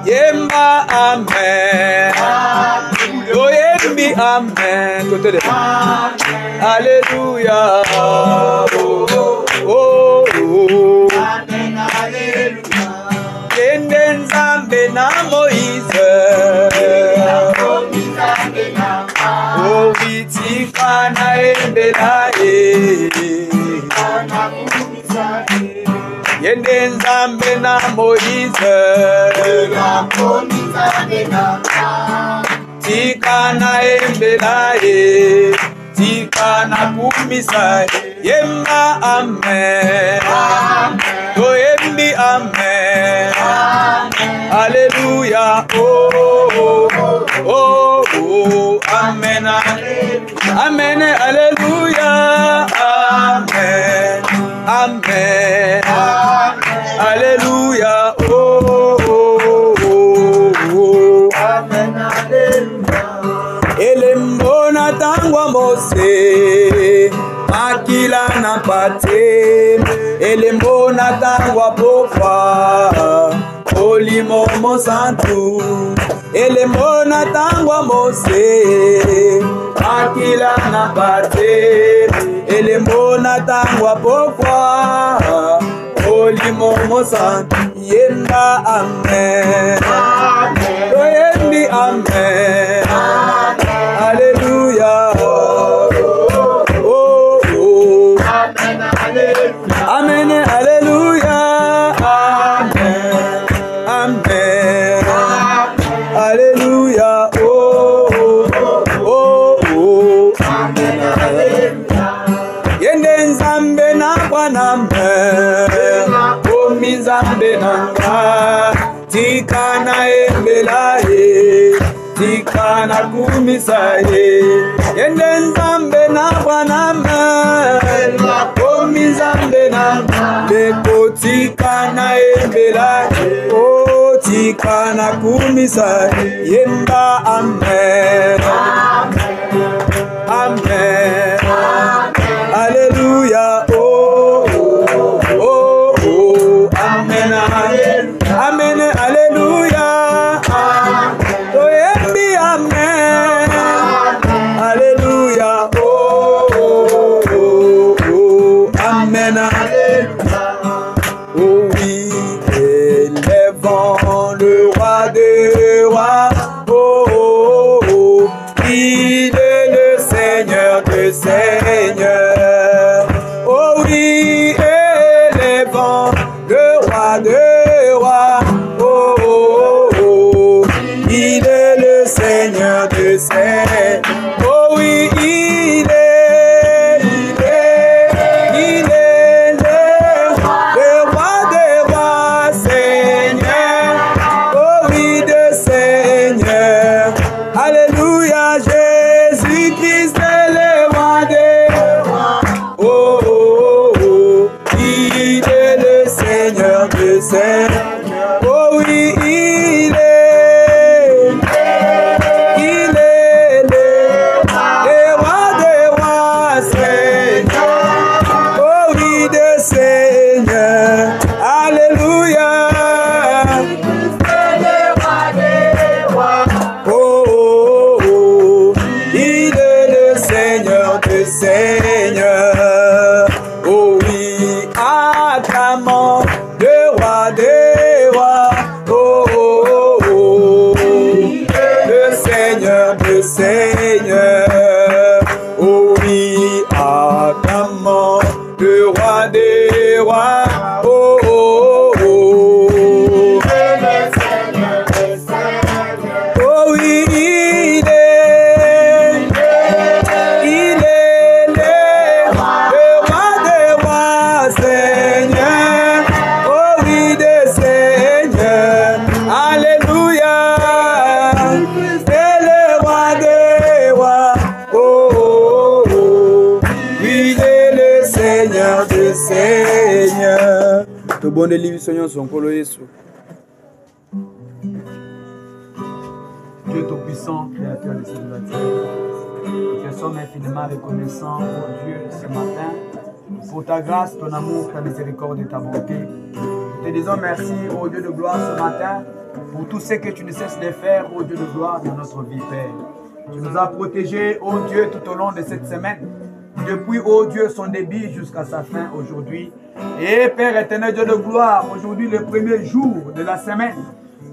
Yemba amen. Yo yembi amen. Alléluia. Oh. Amen, alléluia. Yenden zambe na Moïse. Oh vitika na embela Yenden zambe na Moïse. Tika na embela Tika na kumisa Yemba amen. Yo yembi amen. Alléluia. Oh, amen. Amen, alléluia. Amen. Amen. Alléluia. Amen, alléluia. Elembona tangwa Mose makila na pate. Elembona tangwa pofa olimo mosantu. Elembona tangwa Mose makila na pate. Elembona tangwa pofa olimo mosantu. Yemba amen. Yembi amen. Alléluia. Oh. Amen, alléluia. Amen. Amen. Alléluia. Oh. Amen, alléluia. Yende nzambe na bwanambe. Omi nzambe nanga. Tika na embela Tika na kumisa Yende nzambe na bwanambe. Omi nzambe nanga. Leko tika na embela Tika na kumisa Yemba amen. Amen. Alléluia. Oh. Amen. Amen. Alléluia. Oh, yembi amen. Alléluia. Oh. Amen. Oh oui, élèvons le roi des rois. Oh. Il est le Seigneur des seigneurs. Oh oui, élèvons le roi des rois. Oh. Il est le Seigneur des seigneurs. Oh oui, il est le roi des rois, Seigneur. Oh oui, de Seigneur. Alléluia, Jésus-Christ est le roi des rois. Oh. Il est le Seigneur des seigneurs. Oh oui, il est le roi des rois, Seigneur. Oh oui, de Seigneur. Alléluia. Oh. Il est le Seigneur des seigneurs. Oh oui, acclamons le roi des rois. Oh. Le Seigneur des seigneurs. Oh oui, acclamons le roi des rois. Oh. Oh oui, il est le roi des rois, Seigneur. Oh oui, des seigneurs. Alléluia. C'est le roi des rois. Oh. Oui, il est le Seigneur des seigneurs. Tout bon de livre Seigneur son colo Yesu. Dieu Tout-Puissant, Créateur de ciel et de la terre, nous te sommes infiniment reconnaissants, oh Dieu, ce matin, pour ta grâce, ton amour, ta miséricorde et ta bonté. te disons merci, ô Dieu de gloire, ce matin, pour tout ce que tu ne cesses de faire, ô Dieu de gloire, dans notre vie, Père. Tu nous as protégés, ô Dieu, tout au long de cette semaine. Depuis, ô Dieu, son début jusqu'à sa fin aujourd'hui. Et Père éternel, Dieu de gloire, aujourd'hui, le premier jour de la semaine,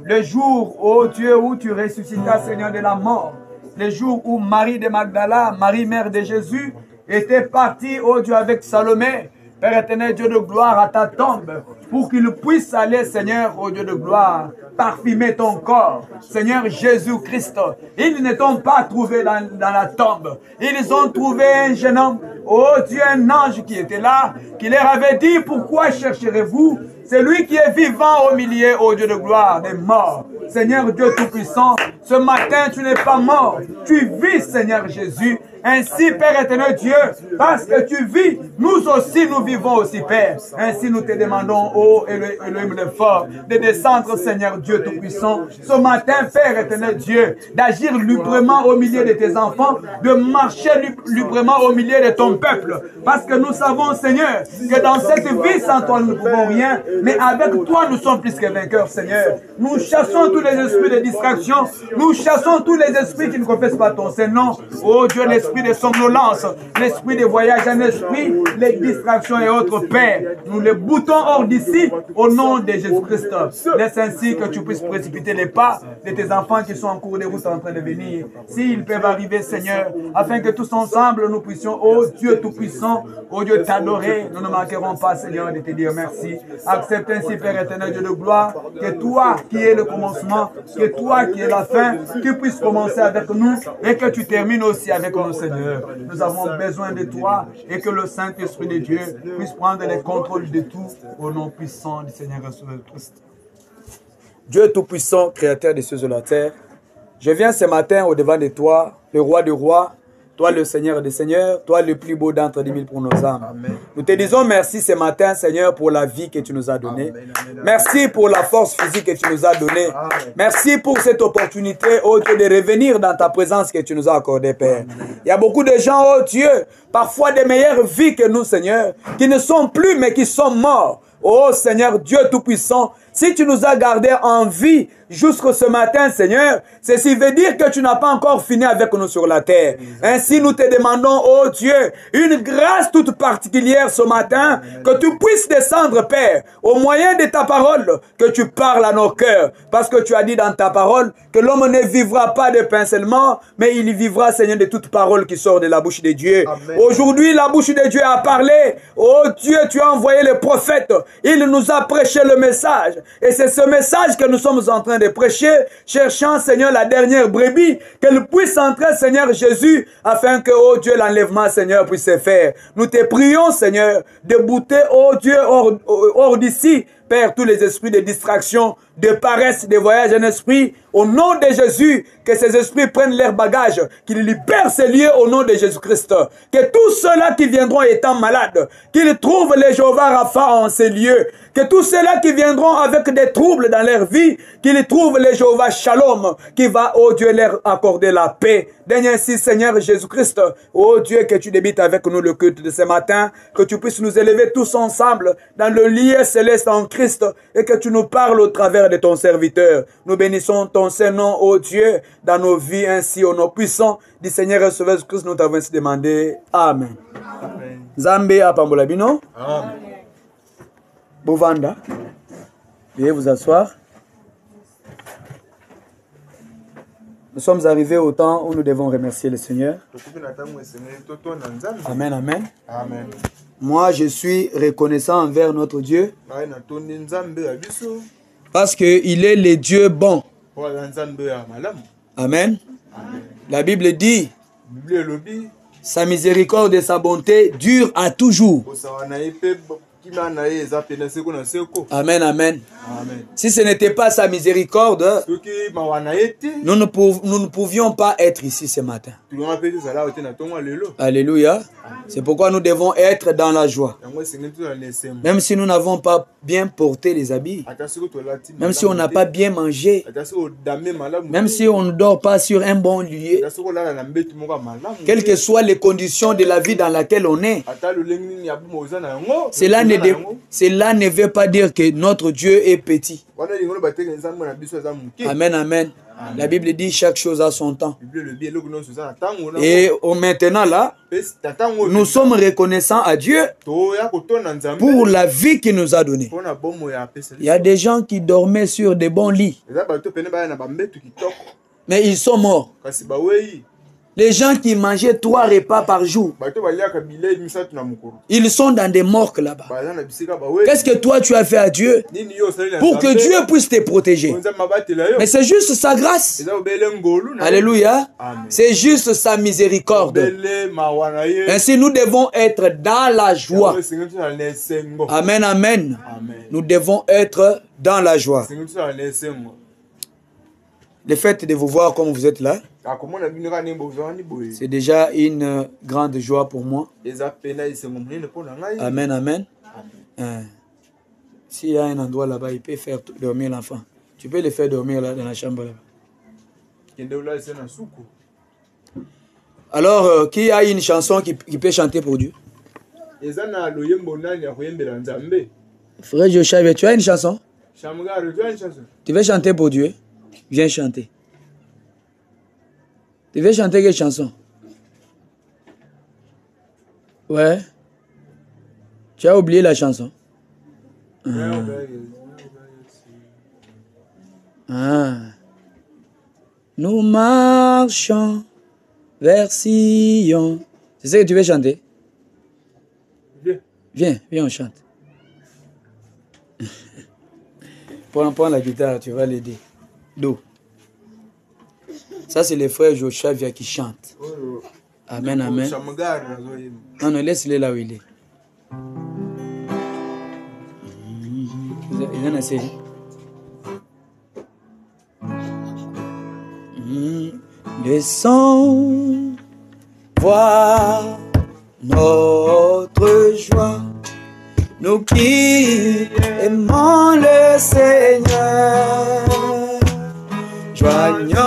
le jour, ô Dieu, où tu ressuscitas, Seigneur, de la mort, le jour où Marie de Magdala, Marie mère de Jésus, était partie, ô Dieu, avec Salomé, Père éternel, Dieu de gloire, à ta tombe, pour qu'il puisse aller, Seigneur, ô Dieu de gloire, parfumer ton corps, Seigneur Jésus-Christ. Ils ne t'ont pas trouvé dans la tombe. Ils ont trouvé un jeune homme, oh Dieu, un ange qui était là, qui leur avait dit, pourquoi chercherez-vous celui qui est vivant au milieu, ô Dieu de gloire, des morts. Seigneur Dieu Tout-Puissant, ce matin, tu n'es pas mort. Tu vis, Seigneur Jésus. Ainsi, Père éternel Dieu, parce que tu vis, nous aussi, nous vivons aussi, Père. Ainsi, nous te demandons, ô Elohim le fort, de descendre, Seigneur Dieu Tout-Puissant, ce matin, Père éternel Dieu, d'agir librement au milieu de tes enfants, de marcher librement au milieu de ton peuple. Parce que nous savons, Seigneur, que dans cette vie, sans toi, nous ne pouvons rien, mais avec toi, nous sommes plus que vainqueurs, Seigneur. Nous chassons tous les esprits de distraction, nous chassons tous les esprits qui ne confessent pas ton Saint-Nom. Oh Dieu, l'esprit de somnolence, l'esprit de voyage en esprit, les distractions et autres, Père. Nous les boutons hors d'ici au nom de Jésus-Christ. Laisse ainsi que tu puisses précipiter les pas de tes enfants qui sont en cours de route en train de venir. S'ils peuvent arriver, Seigneur, afin que tous ensemble nous puissions, oh Dieu Tout-Puissant, oh Dieu t'adorer, nous ne manquerons pas, Seigneur, de te dire merci. Accepte ainsi, Père éternel, Dieu de gloire, que toi qui es le commencement, que toi qui es la fin, tu puisses commencer avec nous et que tu termines aussi avec nous, Seigneur. Nous avons besoin de toi et que le Saint-Esprit de Dieu puisse prendre le contrôle de tout au nom puissant du Seigneur et Sauveur Christ. Dieu Tout-Puissant, Créateur des cieux et de la terre, je viens ce matin au-devant de toi, le Roi des rois, toi le Seigneur des seigneurs, toi le plus beau d'entre 10 000 pour nos âmes. Amen. Nous te disons merci ce matin, Seigneur, pour la vie que tu nous as donnée. Merci pour la force physique que tu nous as donnée. Merci pour cette opportunité, oh Dieu, de revenir dans ta présence que tu nous as accordée, Père. Il y a beaucoup de gens, oh Dieu, parfois des meilleures vies que nous, Seigneur, qui ne sont plus mais qui sont morts. Oh Seigneur Dieu Tout-Puissant, si tu nous as gardés en vie jusqu'à ce matin, Seigneur, ceci veut dire que tu n'as pas encore fini avec nous sur la terre. Ainsi, nous te demandons, oh Dieu, une grâce toute particulière ce matin, que tu puisses descendre, Père, au moyen de ta parole, que tu parles à nos cœurs. Parce que tu as dit dans ta parole que l'homme ne vivra pas de pain seulement, mais il vivra, Seigneur, de toute parole qui sort de la bouche de Dieu. Aujourd'hui, la bouche de Dieu a parlé. Oh Dieu, tu as envoyé le prophète. Il nous a prêché le message. Et c'est ce message que nous sommes en train de prêcher, cherchant, Seigneur, la dernière brebis, qu'elle puisse entrer, Seigneur Jésus, afin que, oh Dieu, l'enlèvement, Seigneur, puisse se faire. Nous te prions, Seigneur, de bouter, oh Dieu, hors d'ici, Père, tous les esprits de distraction, de paresse, de voyage en esprit, au nom de Jésus, que ces esprits prennent leur bagage, qu'ils libèrent ces lieux au nom de Jésus-Christ. Que tous ceux-là qui viendront étant malades, qu'ils trouvent les Jéhovah Rapha en ces lieux. Que tous ceux-là qui viendront avec des troubles dans leur vie, qu'ils trouvent les Jéhovah Shalom, qui va, oh Dieu, leur accorder la paix. Daigne ainsi, Seigneur Jésus-Christ, oh Dieu, que tu débites avec nous le culte de ce matin, que tu puisses nous élever tous ensemble dans le lieu céleste en Christ, et que tu nous parles au travers de ton serviteur. Nous bénissons ton Saint-Nom, ô Dieu, dans nos vies, ainsi au nom puissant du Seigneur et Sauveur Jésus-Christ, nous t'avons ainsi demandé. Amen. Zambé apambola bino. Amen. Bovanda. Veuillez vous asseoir. Nous sommes arrivés au temps où nous devons remercier le Seigneur. Amen, amen. Amen. Moi, je suis reconnaissant envers notre Dieu parce qu'il est le Dieu bon. Amen. La Bible dit, sa miséricorde et sa bonté durent à toujours. Amen, amen. Si ce n'était pas sa miséricorde, nous ne pouvions pas être ici ce matin. Alléluia. C'est pourquoi nous devons être dans la joie. Même si nous n'avons pas bien porté les habits, même si on n'a pas bien mangé, même si on ne dort pas sur un bon lieu, quelles que soient les conditions de la vie dans laquelle on est, cela cela ne veut pas dire que notre Dieu est petit. Amen, amen. La Bible dit chaque chose a son temps. Et maintenant là, nous sommes reconnaissants à Dieu pour la vie qu'il nous a donnée. Il y a des gens qui dormaient sur des bons lits, mais ils sont morts. Les gens qui mangeaient 3 repas par jour, ils sont dans des morgues là-bas. Qu'est-ce que toi tu as fait à Dieu pour que Dieu puisse te protéger? Mais c'est juste sa grâce. Alléluia. C'est juste sa miséricorde. Ainsi nous devons être dans la joie. Amen, amen. Nous devons être dans la joie. Le fait de vous voir comme vous êtes là, c'est déjà une grande joie pour moi. Amen, amen. S'il y a un endroit là-bas, il peut faire dormir l'enfant. Tu peux le faire dormir là dans la chambre là-bas. Alors, qui a une chanson qui peut chanter pour Dieu? Frère Joshua, tu as une chanson? Tu veux chanter pour Dieu? Viens chanter. Tu veux chanter quelle chanson? Ouais. Tu as oublié la chanson? Nous marchons vers Sion. C'est ce que tu veux chanter? Viens, on chante. Prends la guitare, tu vas l'aider. Do. Ça, c'est le frère Joshua qui chante. Amen, amen. Non, laisse-le là où il est. Il en a essayé. Laissons voir notre joie, nous qui aimons le Seigneur. Joignons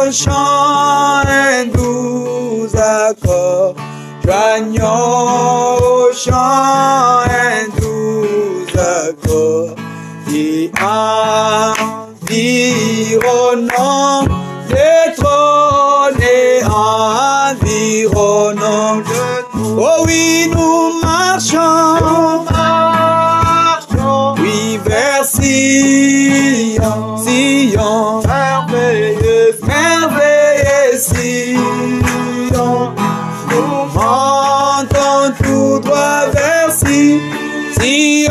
au chant un doux accord, joignons au chant un doux accord, et environnons le trône et environnons le trône. Oh oui, nous marchons, oui, vers Sion, Sion, merveilleux, merveilleux Sion. Nous montons tout droit vers Sion,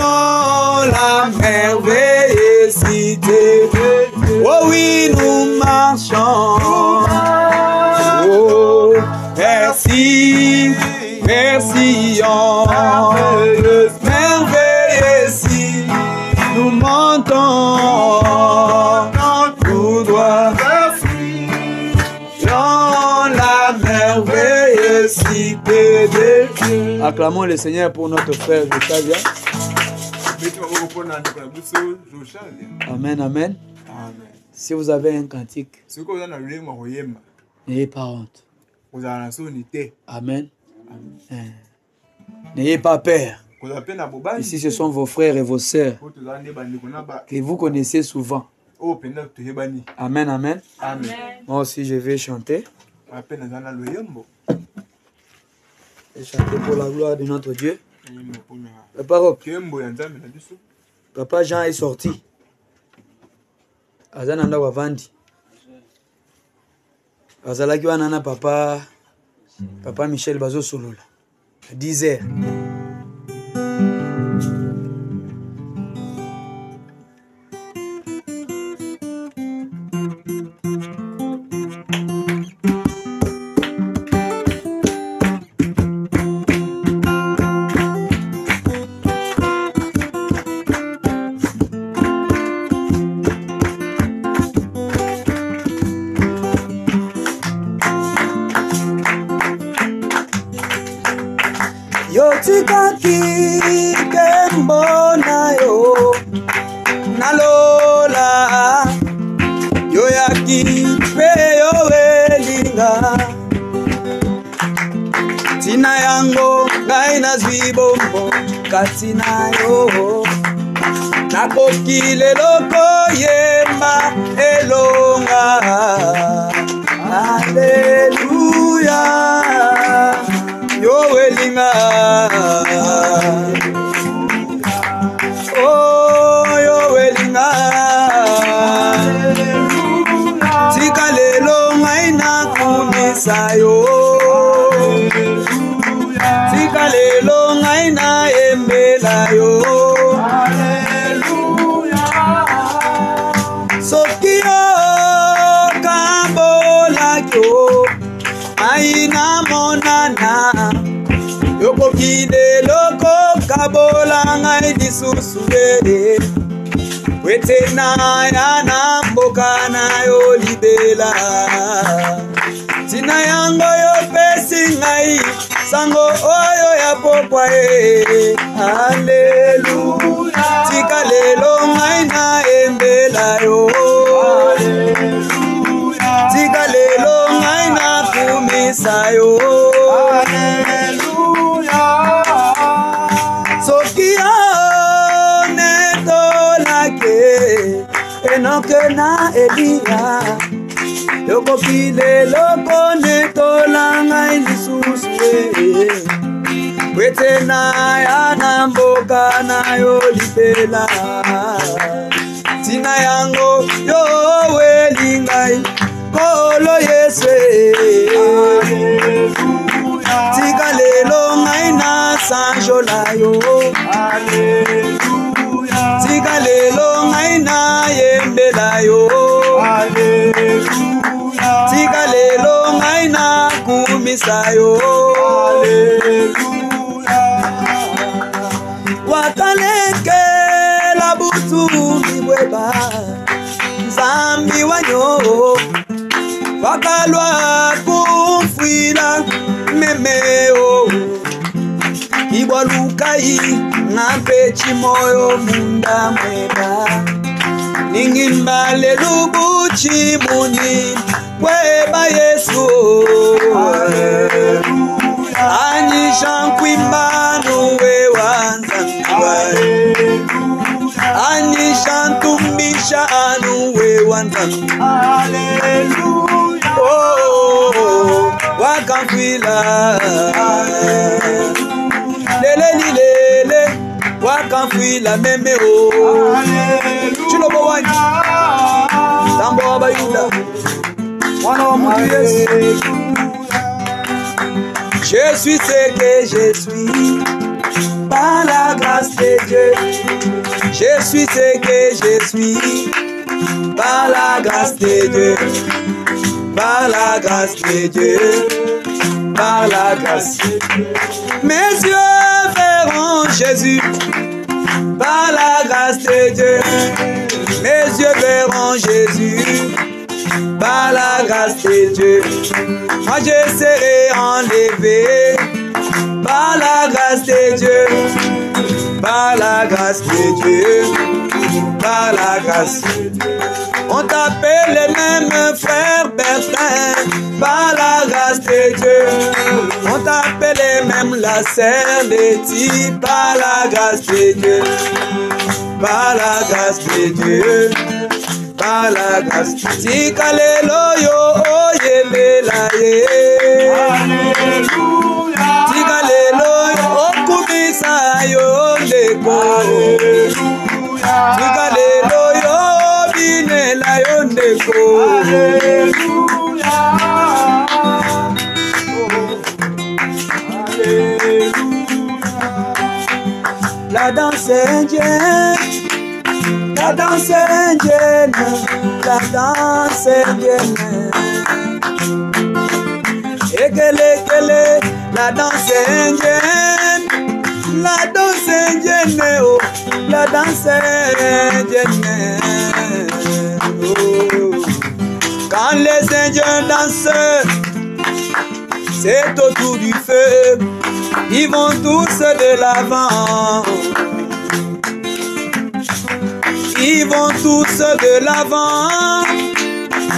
la merveilleuse cité. Oh oui, nous marchons, oh, vers Sion, merveilleux Sion. Nous montons tout droit dans la merveilleuse cité de Dieu. Acclamons le Seigneur pour notre frère Joshua. Amen, amen. Si vous avez un cantique, n'ayez pas honte. Amen. N'ayez pas peur. Ici, ce sont vos frères et vos sœurs que vous connaissez souvent. Amen, amen. Moi aussi, je vais chanter. Et chanter pour la gloire de notre Dieu. Papa Jean est sorti. Azananda Wavandi. Azalaki wanana papa Michel Bazo Solola. À 10h. nazwi bombo kati na yo nakoki lelo koyemba elonga Alleluia yo elinga oh yo elinga tika lelo ngai nakumisa yo tika lelo ngai naembela yo soki yo kambolaki yo aina monana yokoki lelo kokabola ngai lisusu wete na ya na mboka na yo libela tina yango yo pesi ngai sango oyo ya pokwa Alleluia tika lelo ngai na embela yo Alleluia tika lelo ngai na kumisa yo Alleluia soki Enoke na Elia yokoki lelo konetola ngai lisusu wete na ya na mboka na yo libela tina yango yo welingai kolo Yesu tika lelo ngai na sanjola yo tika lelo ngai na yembela yo Alleluia tika lelo ngai na kumisa yo Alleluia wakaleke la butu mibweba nzambi wanyo wakalwa kumfwila memeo ibwalukai nampechi moyo munda mweba ningimba lelubuchi muni weba Yesu Alleluia anyisha nkwimbanu we wanzangiwa anyisha ntumbisha anu we wanzangiwa Alleluia oh wakamfila lele wakamfila meme o chilobo wani tambo abayuda wana wa mutu Yesu je suis ce que je suis par la grâce de Dieu je suis ce que je suis par la grâce de Dieu par la grâce de Dieu par la grâce de Dieu mes yeux verront Jésus par la grâce de Dieu mes yeux verront Jésus par la grâce de Dieu moi je serai enlevé par la grâce de Dieu par la grâce de Dieu par la grâce de Dieu on t'appelle les mêmes frères Bertin par la grâce de Dieu on t'appelle les mêmes la sœur Letty par la grâce de Dieu par la grâce de Dieu par la grâce tika lelo yo oyembela ye Alleluia tika lelo okumisa yo ndeko Alleluia tika lelo yo binela yo ndeko Alleluia la danse indienne la danse indienne la danse indienne ekele kele la danse indienne oh la danse indienne oh. Quand les Indiens dansent c'est autour du feu ils vont tous de l'avant ils vont tous de l'avant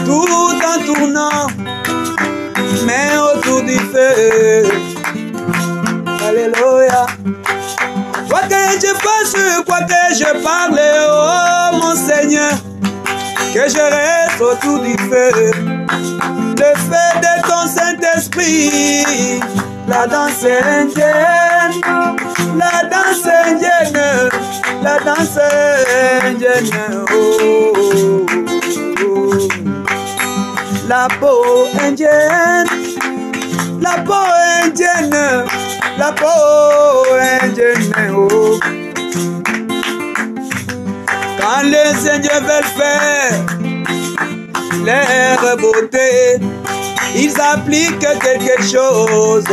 tout en tournant mais autour du feu Alléluia. Quoi que je fasse, quoi que je parle, oh mon Seigneur, que je reste autour du feu, le feu de ton Saint-Esprit. La danse indienne, la danse indienne, la danse indienne, oh, oh, oh. La peau indienne, la peau indienne, la peau indienne, oh. Quand les Indiens veulent faire leur beauté, ils appliquent quelque chose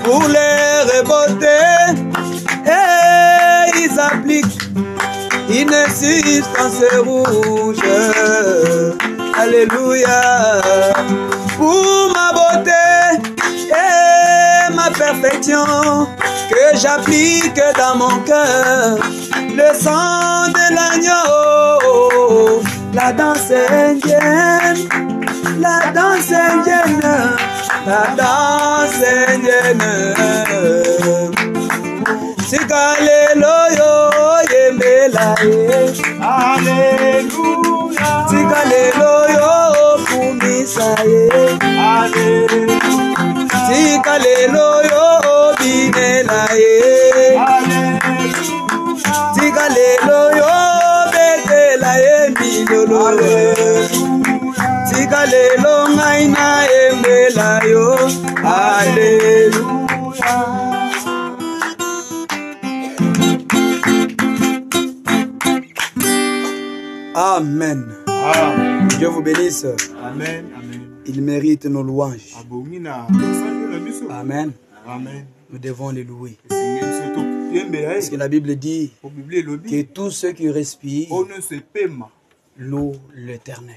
pour leur beauté, et ils appliquent une substance rouge. Alléluia. Pour ma beauté et ma perfection, que j'applique dans mon cœur le sang de l'agneau. La danse indienne, la danse indienne, la danse indienne. Sigalelo yembela ye, Alléluia. Sigalelo kumisa ye, Alléluia. Sigalelo binela ye, Alléluia. Sigalelo betela ye milolo, Sigalelo ngaina yembela yo, Alléluia. Amen. Amen. Dieu vous bénisse. Amen. Amen. Il mérite nos louanges. Amen. Amen. Nous devons les louer. Parce que la Bible dit que tous ceux qui respirent louent l'Éternel.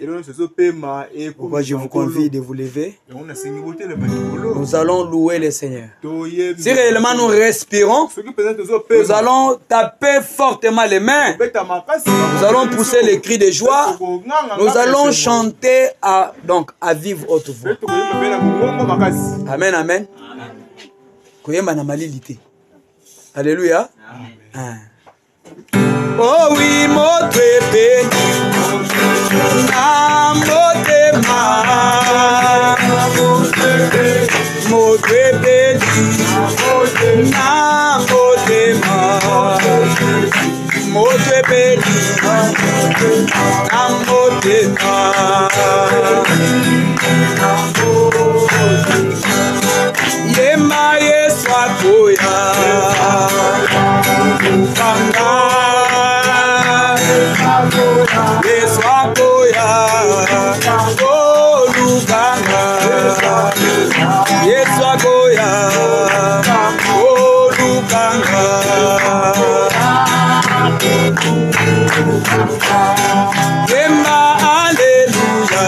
Pourquoi je vous convie de vous lever? Nous allons louer le Seigneur. Si réellement nous respirons, nous allons taper fortement les mains. Nous allons pousser les cris de joie. Nous allons chanter à vive haute voix. Amen, amen. Alléluia. Amen. Oh oui, mon bébé, na motema, mon bébé, na motema, mon bébé, na motema. Yema yeswa koya, kanga. Yeswa koya, olukanga. Yeswa koya, olukanga. Yemba aleluya,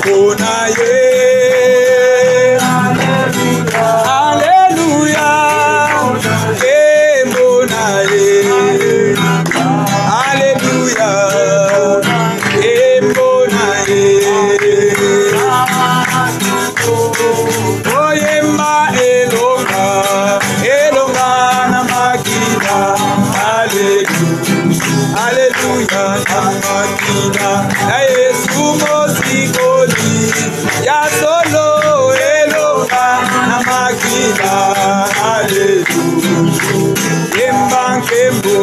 kona ye. Aleluya, kemona ye. Alléluia, et bon Oyema elonga, elonga na makina. Alléluia, na makina. Na Yesu mosikoli, ya solo elonga na makina. Alléluia, yemba kembo.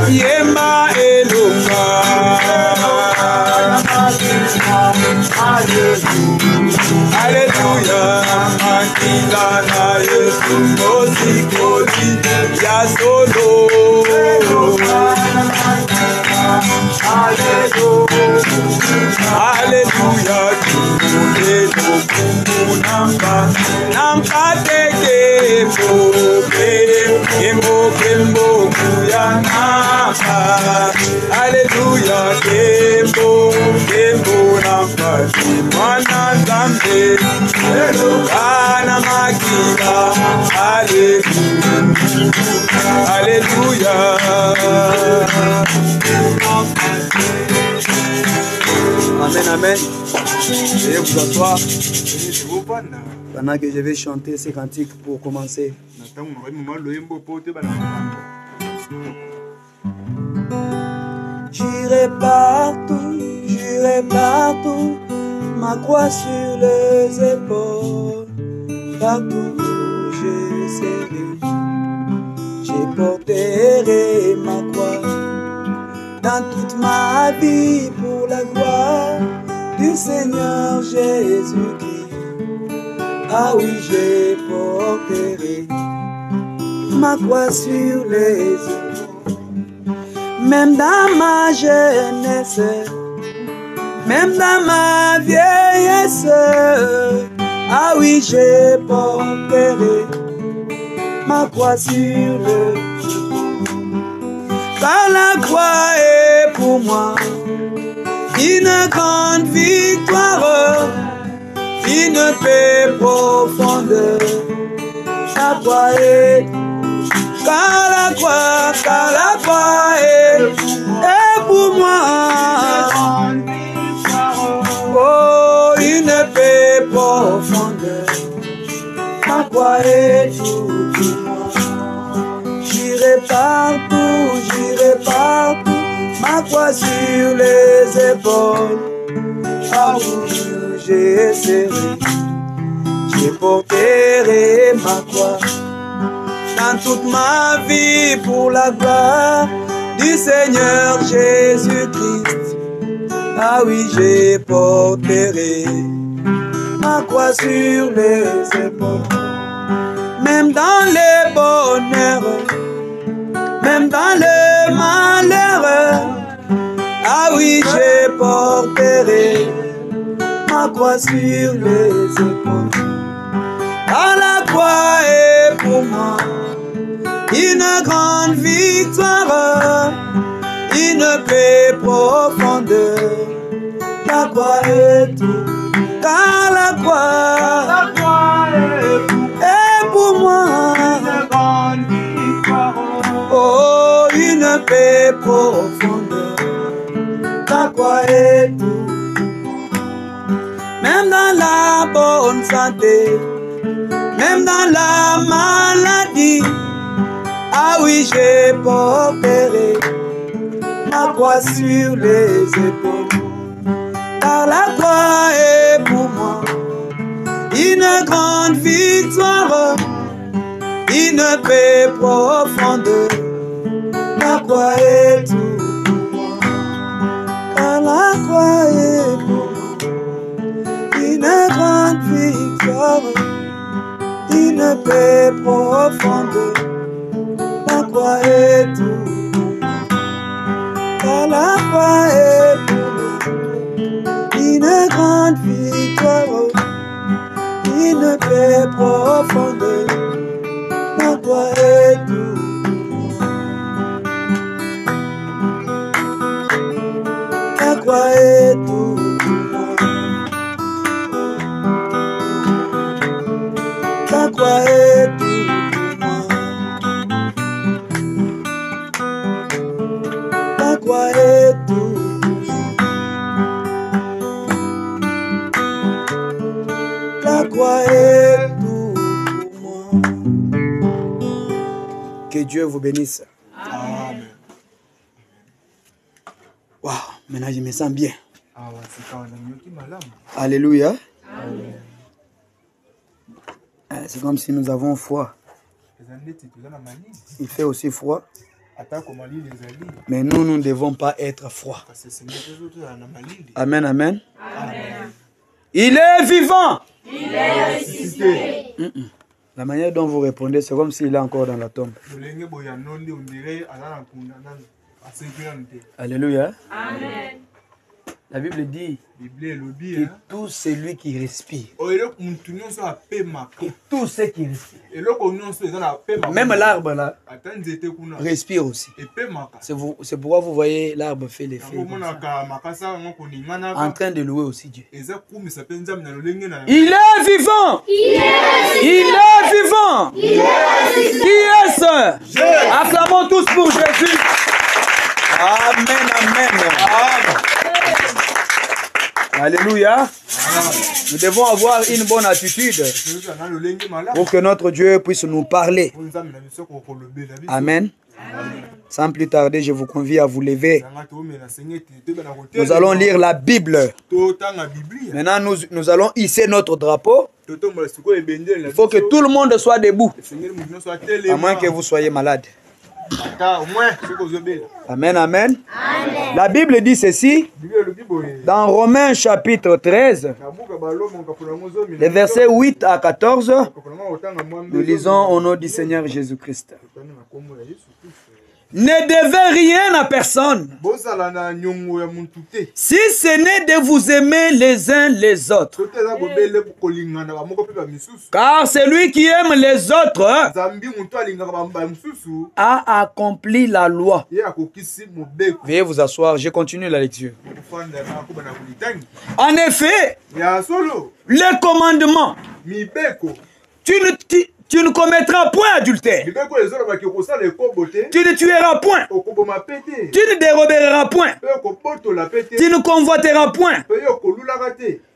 Yema elonga, Alléluia, makila na Yesu mosikoli, ya solo. Alléluia, tuye no kumbu namba, namba teke kembo kembo kuya namba. Alléluia, kembo kembo namba, mwana zambe, ana makila. Alléluia. Amen. Amen, amen. Veuillez vous asseoir. Pendant que je vais chanter ces cantiques pour commencer. J'irai partout, ma croix sur les épaules. Partout où je serai, je porterai ma croix. Dans toute ma vie pour la gloire du Seigneur Jésus-Christ. Ah oui, je porterai ma croix sur les épaules. Même dans ma jeunesse, même dans ma vieillesse, ah oui, je porterai ma croix sur le car la croix est pour moi une grande victoire, une paix profonde. La croix est, car la croix est pour moi. Oh, une paix profonde. La croix est tout pour moi. J'irai partout, ma croix sur les épaules. Partout où je serai, je porterai ma croix. Dans toute ma vie pour la gloire du Seigneur Jésus-Christ. Ah oui, je porterai ma croix sur les épaules. Même dans les bonheurs, même dans le malheur, ah oui, je porterai ma croix sur les épaules. Ah, la croix est pour moi une grande victoire, une paix profonde. La croix est tout, car la croix est pour moi une grande victoire. Oh, une paix profonde. La croix est tout. Même dans la bonne santé, même dans la maladie, ah oui, je porterai ma croix sur les épaules. Car la croix est pour moi une grande victoire, une paix profonde. La croix est tout pour moi. Car la croix est pour moi une grande victoire, une paix profonde. La croix est tout pour moi. Car la croix est pour moi une grande victoire, une paix profonde. La croix est tout. La croix est tout pour moi. La croix est tout pour moi. La croix est tout pour moi. La croix est tout pour moi. Que Dieu vous bénisse. Amen. Wow, maintenant je me sens bien. Alléluia. C'est comme si nous avons froid. Il fait aussi froid. Mais nous ne devons pas être froids. Amen, amen. Amen. Il est vivant. Il est ressuscité. La manière dont vous répondez, c'est comme s'il est encore dans la tombe. Alléluia. Amen. La Bible dit que tout celui qui respire, et tout ce qui respire, même l'arbre là, respire aussi. C'est pourquoi vous voyez l'arbre fait les feuilles en train de louer aussi Dieu. Il est vivant. Il est vivant. Qui est-ce? Acclamons tous pour Jésus. Amen, amen. Alléluia. Nous devons avoir une bonne attitude pour que notre Dieu puisse nous parler. Amen. Sans plus tarder, je vous convie à vous lever. Nous allons lire la Bible. Maintenant, nous allons hisser notre drapeau. Il faut que tout le monde soit debout, à moins que vous soyez malade. Amen, amen. La Bible dit ceci, dans Romains chapitre 13, les versets 8 à 14, nous lisons au nom du Seigneur Jésus-Christ. Ne devez rien à personne, si ce n'est de vous aimer les uns les autres. Car celui qui aime les autres a accompli la loi. Veuillez vous asseoir, je continue la lecture. En effet, le commandement, tu ne commettras point adultère. Tu ne tueras point. Tu ne déroberas point. Tu ne convoiteras point.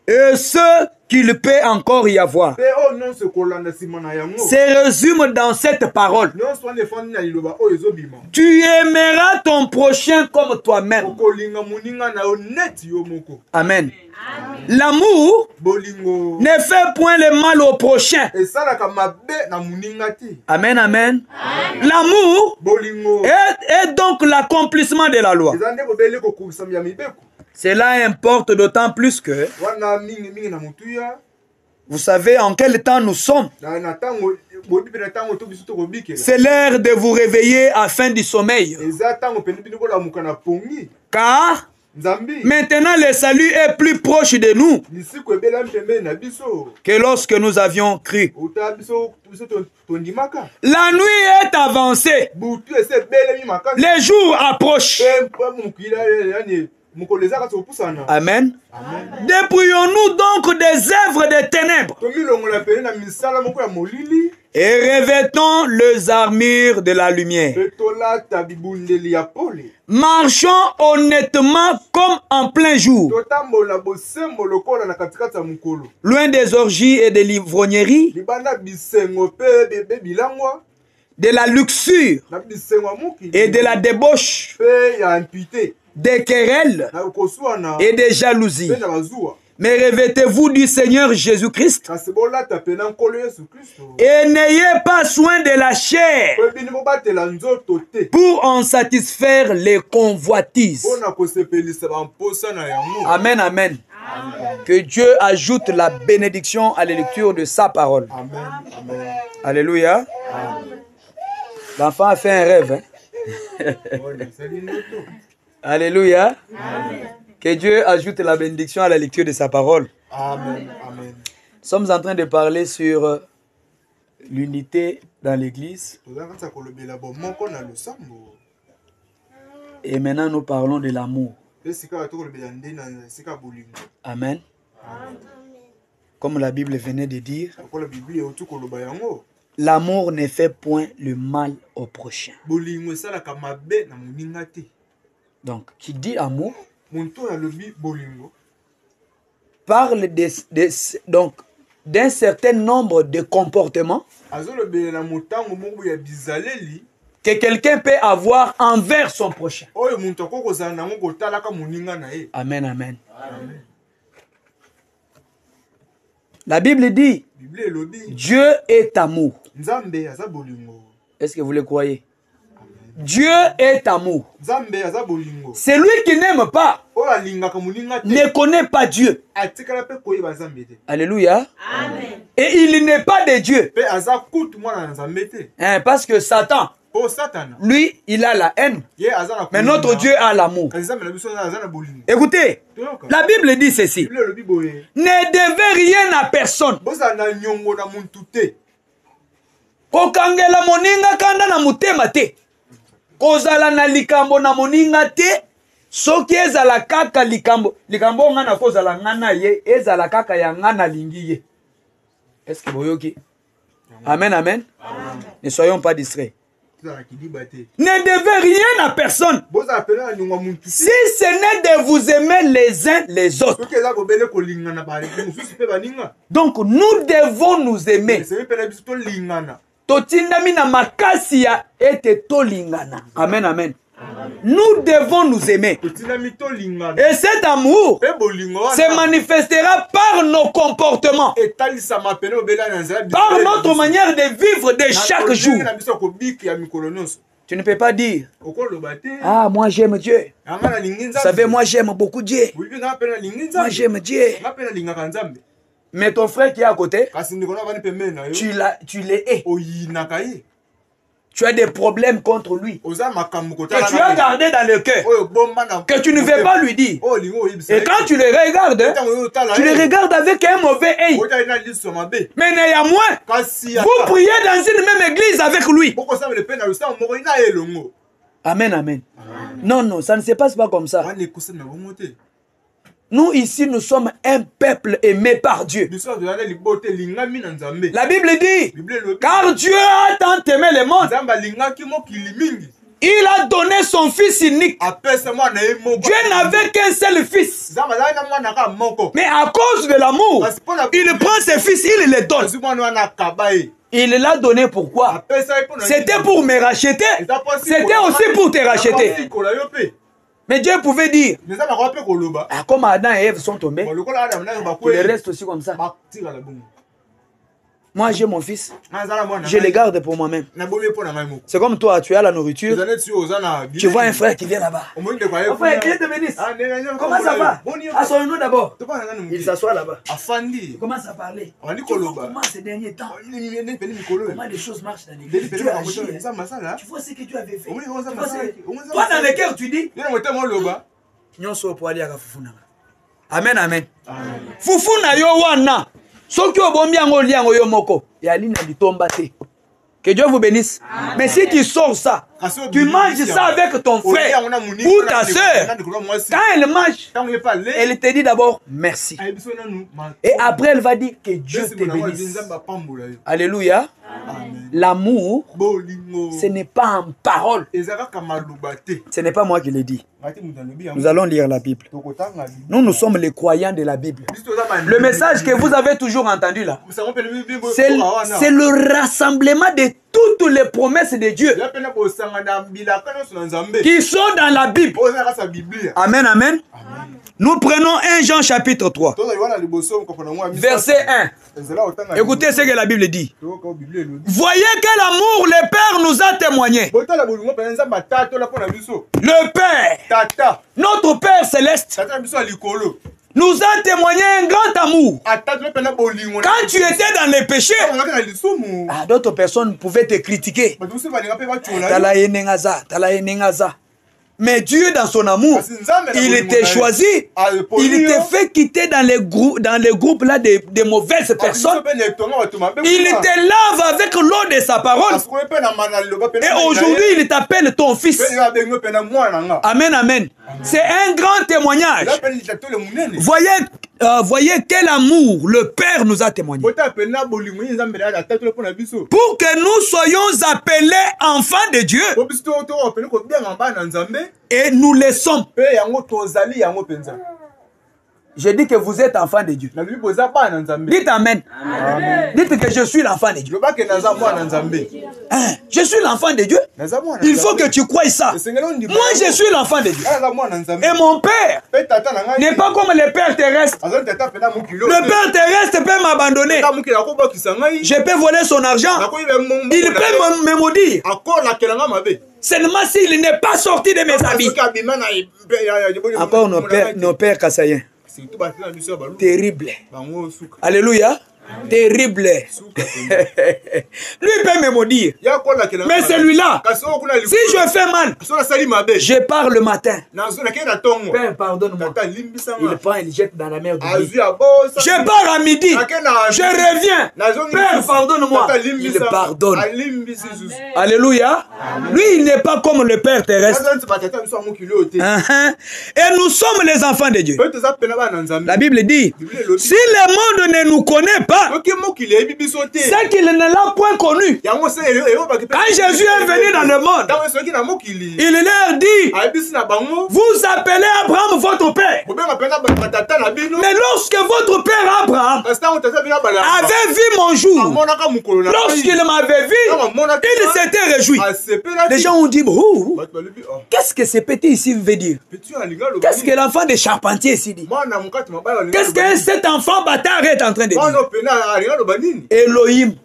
Et ce qu'il peut encore y avoir se résume dans cette parole. Tu aimeras ton prochain comme toi-même. Amen. L'amour ne fait point le mal au prochain. Amen, amen. L'amour est donc l'accomplissement de la loi. Cela importe d'autant plus que vous savez en quel temps nous sommes. C'est l'heure de vous réveiller afin du sommeil. Car maintenant le salut est plus proche de nous que lorsque nous avions cru. La nuit est avancée. Les jours approchent. Amen. Dépouillons-nous donc des œuvres des ténèbres et revêtons les armures de la lumière. Marchons honnêtement comme en plein jour, loin des orgies et des livrogneries, de la luxure et de la débauche, des querelles et des jalousies. Mais revêtez-vous du Seigneur Jésus-Christ et n'ayez pas soin de la chair pour en satisfaire les convoitises. Amen, amen. Que Dieu ajoute la bénédiction à la lecture de sa parole. Amen. Alléluia. L'enfant a fait un rêve. Hein? Alléluia. Amen. Que Dieu ajoute la bénédiction à la lecture de sa parole. Amen. Amen. Nous sommes en train de parler sur l'unité dans l'église. Et maintenant nous parlons de l'amour. Amen. Comme la Bible venait de dire, l'amour ne fait point le mal au prochain. Donc, qui dit amour parle d'un certain nombre de comportements que quelqu'un peut avoir envers son prochain. Amen, amen. La Bible dit, Dieu est amour. Est-ce que vous le croyez? Dieu est amour. Celui qui n'aime pas ne connaît pas Dieu. Alléluia. Amen. Et il n'est pas de Dieu. Parce que Satan, lui, il a la haine. Mais notre Dieu a l'amour. Écoutez, la Bible dit ceci. Ne devez rien à personne. Kokangela moninga kanda na mutema te. Kozala na likambo na moninga te. Soki ezala kaka likambo ngana kozala ngana ye. Ezala kaka ya ngana lingi ye. Est-ce que vous voyez? Amen, amen. Ne soyons pas distraits. Ne devez rien à personne. Si ce n'est de vous aimer les uns les autres. Donc nous devons nous aimer. Totindami na makasi ya ete tolingana. Amen, amen. Nous devons nous aimer. Et cet amour se manifestera par nos comportements, par notre manière de vivre de chaque jour. Tu ne peux pas dire, ah, moi j'aime Dieu. Vous savez, moi j'aime beaucoup Dieu. Moi j'aime Dieu. Mais ton frère qui est à côté, tu les hais. Tu as des problèmes contre lui. Que tu as gardé dans le cœur. Que tu ne veux pas lui dire. Et quand tu les regardes, tu les regardes avec un mauvais œil. Mais néanmoins, vous priez dans une même église avec lui. Amen, amen. Non, non, ça ne se passe pas comme ça. Nous ici, nous sommes un peuple aimé par Dieu. La Bible dit, car Dieu a tant aimé le monde, il a donné son fils unique. Dieu n'avait qu'un seul fils. Mais à cause de l'amour, il prend ses fils, il les donne. Il l'a donné pourquoi? C'était pour me racheter. C'était aussi pour te racheter. Mais Dieu pouvait dire, ah, comme Adam et Ève sont tombés, il reste aussi comme ça. Moi j'ai mon fils, je le garde pour moi-même. C'est comme toi, tu as la nourriture, tu vois un frère qui vient là-bas. Mon frère, Dieu te bénisse. Comment ça va? Asseyons-nous d'abord. Il s'assoit là-bas. Il commence à parler. Comment ces derniers temps, comment les choses marchent dans l'église. Tu agis. Tu vois ce que tu avais fait. Toi dans le cœur tu dis, amen, amen. Fufuna yo wana. Que Dieu vous bénisse. Amen. Mais si tu sors ça, tu manges ça avec ton frère ou ta soeur, quand elle mange, elle te dit d'abord merci. Et après elle va dire que Dieu te bénisse. Alléluia. L'amour, ce n'est pas en parole. Ce n'est pas moi qui l'ai dit. Nous allons lire la Bible. Nous sommes les croyants de la Bible. Le message que vous avez toujours entendu là, c'est le rassemblement de toutes les promesses de Dieu qui sont dans la Bible. Amen, amen. Nous prenons 1 Jean chapitre 3, verset 1. Écoutez ce que la Bible dit. Voyez quel amour le Père nous a témoigné. Le Père, notre Père céleste, nous a témoigné un grand amour. Quand tu étais dans les péchés, d'autres personnes pouvaient te critiquer. Mais Dieu, dans son amour, il t'a choisi, il t'a fait quitter dans les groupes là de mauvaises personnes. Il te lave avec l'eau de sa parole. Et aujourd'hui, il t'appelle ton fils. Amen, amen. C'est un grand témoignage. Voyez quel amour le Père nous a témoigné. Pour que nous soyons appelés enfants de Dieu. Et nous le sommes. Je dis que vous êtes enfant de Dieu. Dites amen. Amen. Dites que je suis l'enfant de Dieu. Je suis l'enfant de Dieu. Il faut que tu croies ça. Moi, je suis l'enfant de Dieu. Et mon père n'est pas comme le père terrestre. Le père terrestre peut m'abandonner. Je peux voler son argent. Il peut me maudire. Seulement s'il n'est pas sorti de mes habits. Encore nos pères kassaïens. Terrible. Alléluia. Terrible. Lui peut me maudire. Mais celui-là, si je fais mal, je pars le matin. Père, pardonne-moi. Il prend et il jette dans la mer du Nil. Je pars à midi. Je reviens. Père, pardonne-moi. Il pardonne. Alléluia. Lui, il n'est pas comme le Père terrestre. Et nous sommes les enfants de Dieu. La Bible dit, si le monde ne nous connaît pas, pas, c'est qu'il ne l'a point connu. Quand Jésus est venu dans le monde, il leur dit, vous appelez Abraham votre père. Mais lorsque votre père Abraham avait vu mon jour, lorsqu'il m'avait vu, il s'était réjoui. Les gens ont dit, qu'est-ce que ce petit ici veut dire? Qu'est-ce que l'enfant de charpentier ici dit? Qu'est-ce que cet enfant bâtard est en train de dire? Elohim.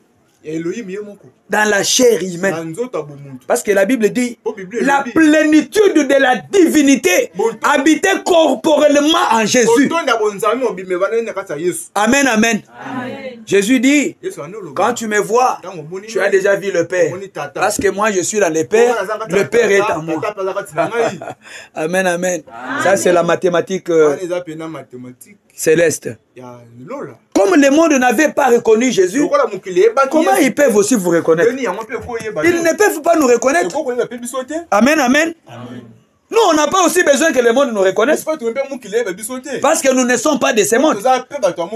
Dans la chair humaine. Parce que la Bible dit, la plénitude de la divinité habitait corporellement en Jésus. Amen, amen. Jésus dit, quand tu me vois, tu as déjà vu le Père. Parce que moi, je suis dans le Père est en moi. Amen, amen. Ça, c'est la mathématique céleste. Comme le monde n'avait pas reconnu Jésus, comment ils peuvent aussi vous reconnaître? Ils ne peuvent pas nous reconnaître. Amen, amen. Nous, on n'a pas aussi besoin que le monde nous reconnaisse. Parce que nous ne sommes pas de ce monde.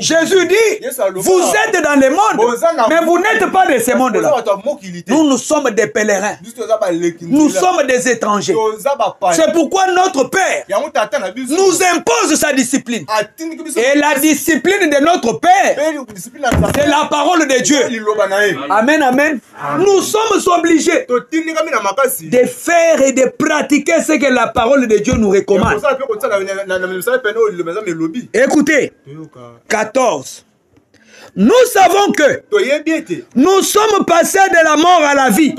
Jésus dit, vous êtes dans le monde, mais vous n'êtes pas de ce monde-là. Nous sommes des pèlerins. Nous sommes des étrangers. C'est pourquoi notre Père nous impose sa discipline. Et la discipline de notre Père, c'est la parole de Dieu. Amen, amen. Nous sommes obligés de faire et de pratiquer ce que la parole de Dieu nous recommande. Écoutez, 14. Nous savons que nous sommes passés de la mort à la vie.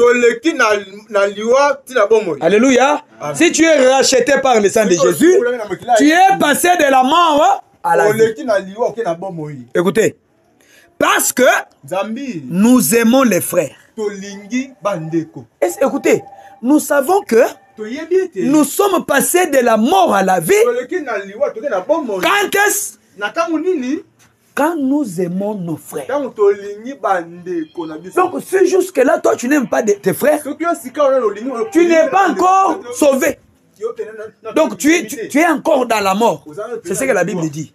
Alléluia. Si tu es racheté par le sang de Jésus, tu es passé de la mort à la vie. Écoutez, parce que nous aimons les frères. Écoutez, nous savons que nous sommes passés de la mort à la vie. Quand nous aimons nos frères. Donc, si jusque-là, toi, tu n'aimes pas tes frères, tu n'es pas encore sauvé. Donc, tu es encore dans la mort. C'est ce que la Bible dit.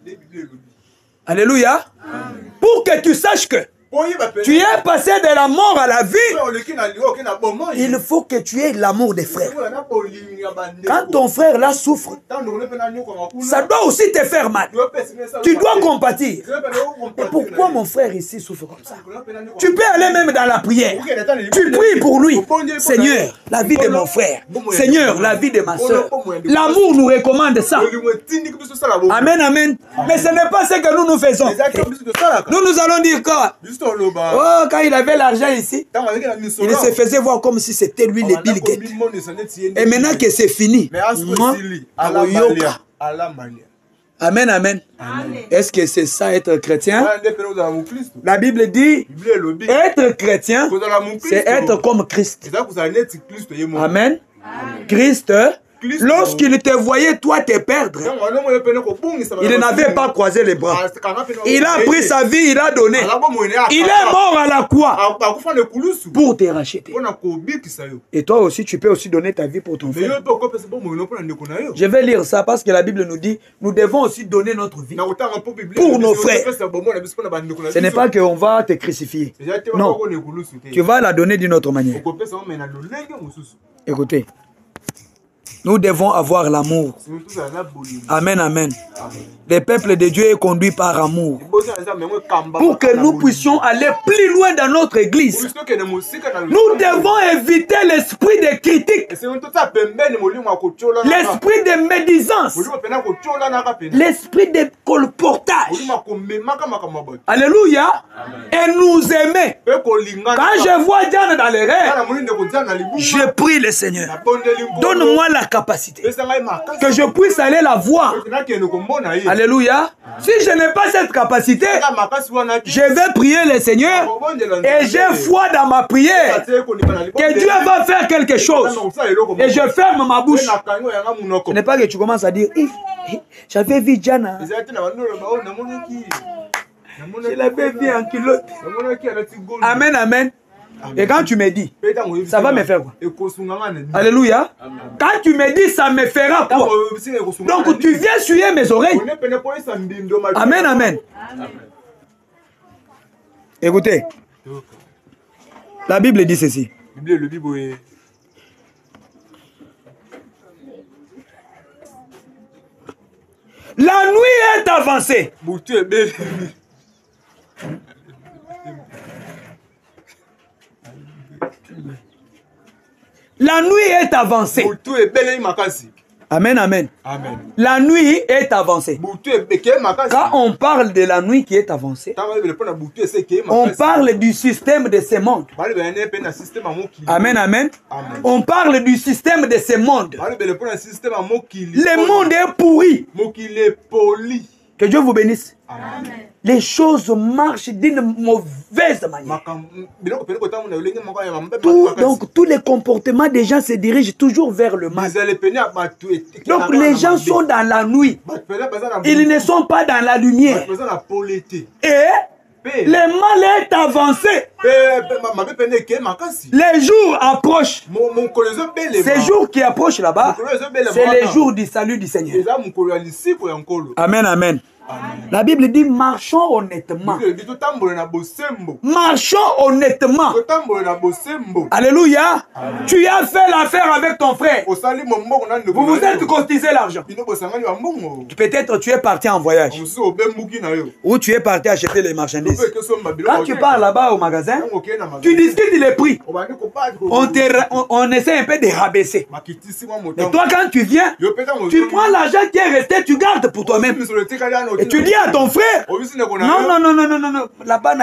Alléluia. Pour que tu saches que tu es passé de la mort à la vie, il faut que tu aies l'amour des frères. Quand ton frère là souffre, ça doit aussi te faire mal. Tu dois compatir. Et pourquoi mon frère ici souffre comme ça? Tu peux aller même dans la prière. Tu pries pour lui. Seigneur, la vie de mon frère. Seigneur, la vie de ma soeur. L'amour nous recommande ça. Amen, amen. Mais ce n'est pas ce que nous faisons. Nous allons dire quoi? Oh, quand il avait l'argent ici, il se faisait voir comme si c'était lui le Bill Gates. Et maintenant que c'est fini, amen, amen. Est-ce que c'est ça être chrétien? La Bible dit, être chrétien, c'est être comme Christ. Amen. Christ, lorsqu'il te voyait, toi, te perdre, il n'avait pas croisé les bras. Il a pris sa vie, il a donné. Il est mort à la croix pour te racheter. Et toi aussi, tu peux aussi donner ta vie pour ton frère. Je vais lire ça parce que la Bible nous dit, nous devons aussi donner notre vie pour nos frères. Ce n'est pas qu'on va te crucifier. Non, tu vas la donner d'une autre manière. Écoutez. Nous devons avoir l'amour. Amen, amen. Le peuple de Dieu est conduit par amour. Pour que nous puissions aller plus loin dans notre église, nous devons éviter l'esprit de critique, l'esprit de médisance, l'esprit de colportage. Alléluia. Et nous aimer. Quand je vois Diane dans les rêves, je prie le Seigneur. Donne-moi la capacité que je puisse aller la voir. Alléluia. Si je n'ai pas cette capacité, je vais prier le Seigneur et j'ai foi dans ma prière que Dieu va faire quelque chose. Et je ferme ma bouche. Ce n'est pas que tu commences à dire, j'avais vu Diana. Je l'avais vu en culotte. Amen, amen. Et quand tu me dis, ça va me faire quoi? Alléluia. Quand tu me dis, ça me fera quoi? Donc tu viens suyer mes oreilles. Amen, amen. Écoutez, la Bible dit ceci. Le Bible est... La nuit est avancée. La nuit est avancée. Amen, amen. Amen. La nuit est avancée. Quand on parle de la nuit qui est avancée, on parle du système de ce monde. Amen, amen. On parle du système de ce monde. Le monde est pourri. Que Dieu vous bénisse. Amen. Les choses marchent d'une mauvaise manière. Donc tous les comportements des gens se dirigent toujours vers le mal. Donc les gens sont dans la nuit. Ils ne sont pas dans la lumière. Et le mal est avancé. Les jours approchent. Ces jours qui approchent là-bas, c'est les jours du salut du Seigneur. Amen, amen. Amen. La Bible dit marchons honnêtement. Marchons honnêtement. Alléluia. Amen. Tu as fait l'affaire avec ton frère. Vous vous êtes cotisé l'argent. Peut-être tu es parti en voyage. Ou tu es parti acheter les marchandises. Quand tu pars là-bas au magasin, tu discutes les prix. On essaie un peu de rabaisser. Et toi quand tu viens, tu prends l'argent qui est resté, tu gardes pour toi-même. Et tu dis à ton frère, non. Là-bas,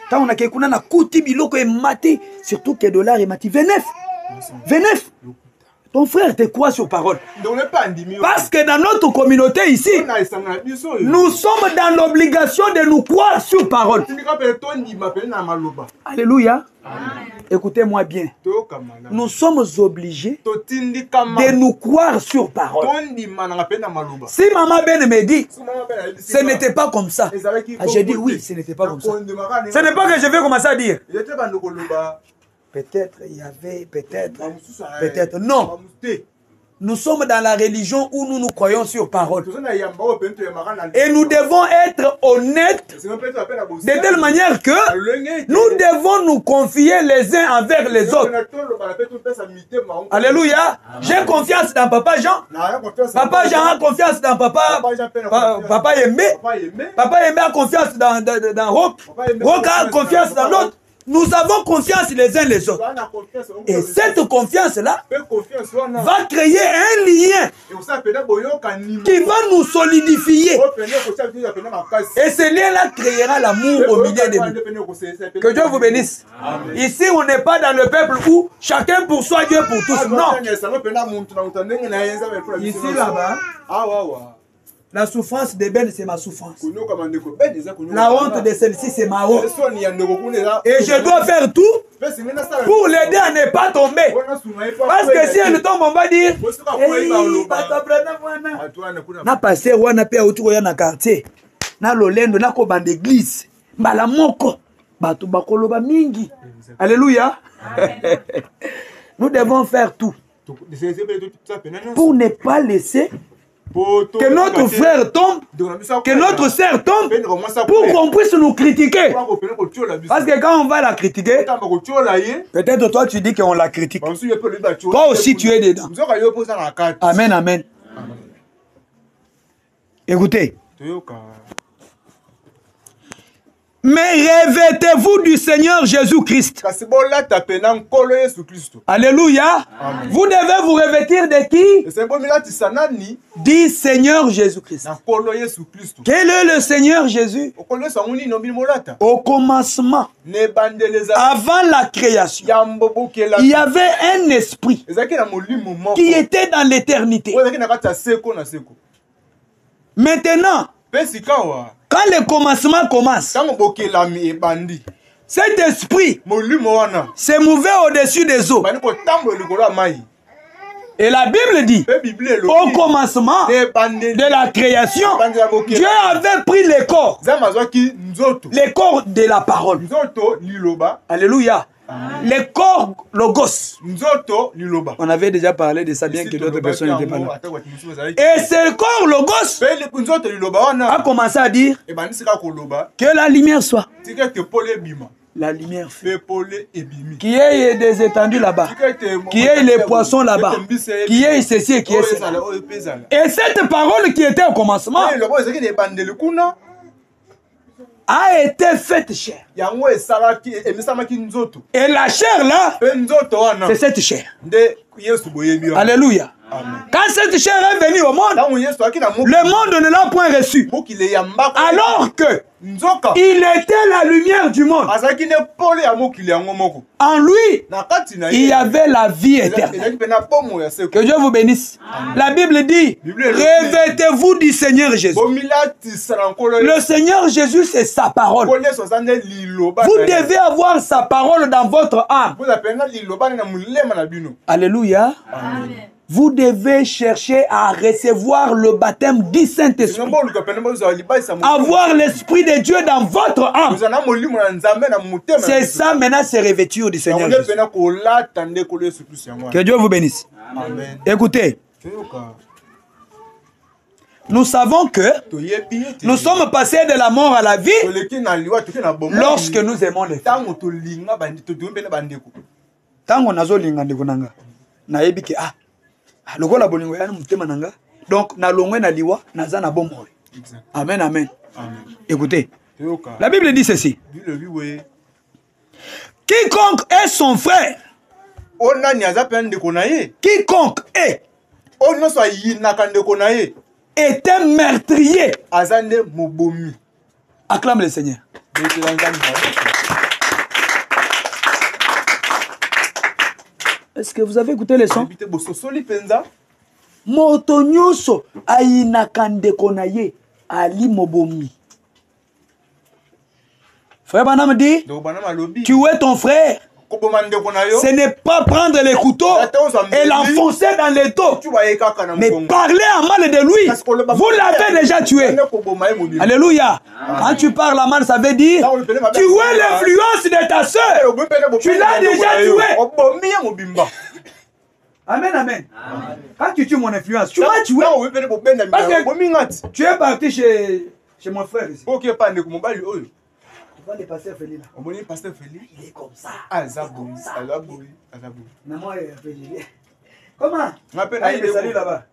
quand on a quelqu'un na kuti biloko et mati, surtout que dollar et mati 29. Ton frère te croit sur parole. Parce que dans notre communauté ici, nous sommes dans l'obligation de nous croire sur parole. Alléluia. Écoutez-moi bien. Nous sommes obligés de nous croire sur parole. Si maman Ben me dit, ce n'était pas comme ça. J'ai dit oui, ce n'était pas comme ça. Ce n'est pas que je vais commencer à dire. Peut-être il y avait, peut-être non. Nous sommes dans la religion où nous nous croyons sur parole. Et nous devons être honnêtes de telle manière que nous devons nous confier les uns envers les autres. Alléluia. J'ai confiance dans Papa Jean. Papa Jean a confiance dans Papa Yembe. Papa Yembe a confiance dans Rock. Rock a confiance dans l'autre. Nous avons confiance les uns les autres. Et cette confiance-là va créer un lien qui va nous solidifier. Et ce lien-là créera l'amour au milieu de nous. Que Dieu vous bénisse. Amen. Ici, on n'est pas dans le peuple où chacun pour soi, Dieu pour tous. Non. Ici, là-bas. La souffrance de Ben, c'est ma souffrance. La honte de celle-ci, c'est ma honte. Et je dois faire tout pour l'aider à ne pas tomber. Parce que si elle tombe, on va dire na passer wana pe autour ya na quartier. Na lolendo na ko bande église. Mbala moko batu bakoloba mingi. Alléluia. Nous devons faire tout pour ne pas laisser que notre frère tombe, que notre sœur tombe, pour qu'on puisse nous critiquer. Parce que quand on va la critiquer, peut-être toi tu dis qu'on la critique. Toi aussi tu es dedans. Amen, amen. Écoutez. Mais revêtez-vous du Seigneur Jésus-Christ. Alléluia. Amen. Vous devez vous revêtir de qui? Du Seigneur Jésus-Christ. Quel est le Seigneur Jésus? Au commencement, avant la création, il y avait un esprit qui était dans l'éternité. Maintenant, quand le commencement commence, cet esprit se mouvait au-dessus des eaux. Et la Bible dit, au commencement de la création, Dieu avait pris les corps de la parole. Alléluia. Le corps logos. Nzoto liloba. On avait déjà parlé de ça bien que d'autres personnes n'étaient pas là. Et ce corps logos a commencé à dire que la lumière soit. La lumière fait. Qui ait des étendues là-bas. Qui ait les poissons là-bas. Qui ait ceci et qui ait cela. Et cette parole qui était au commencement a été faite chair. Et la chair là, c'est cette chair. Alléluia. Amen. Quand cette chair est venue au monde, le monde ne l'a point reçu. Alors que il était la lumière du monde. En lui, il y avait la vie éternelle. Que Dieu vous bénisse. Amen. La Bible dit, revêtez-vous du Seigneur Jésus. Le Seigneur Jésus, c'est sa parole. Vous devez avoir sa parole dans votre âme. Alléluia. Amen. Vous devez chercher à recevoir le baptême du Saint-Esprit. Avoir l'Esprit de Dieu dans votre âme. C'est ça maintenant, c'est revêture du Seigneur Jésus. Que Dieu vous bénisse. Amen. Écoutez. Nous savons que nous sommes passés de la mort à la vie lorsque nous aimons les femmes. Donc, amen, amen. Écoutez, la Bible dit ceci. Quiconque est son frère, quiconque est un meurtrier. Acclame le Seigneur. Est-ce que vous avez écouté le son? Motonyoso aïnakande konaye ali mobomi. Frère Banam dit, tu es ton frère. Ce n'est pas prendre les couteaux et l'enfoncer dans les dos, mais parler en mal de lui. Vous l'avez déjà tué. Alléluia. Quand tu parles en mal, ça veut dire tu es l'influence de ta soeur. Tu l'as déjà tué. Amen, amen. Quand tu tues mon influence, tu m'as tué. Parce que tu es parti chez mon frère ici. Le pasteur Félix là. Il est comme ça. Maman est Félix. Comment? Il est salut là-bas.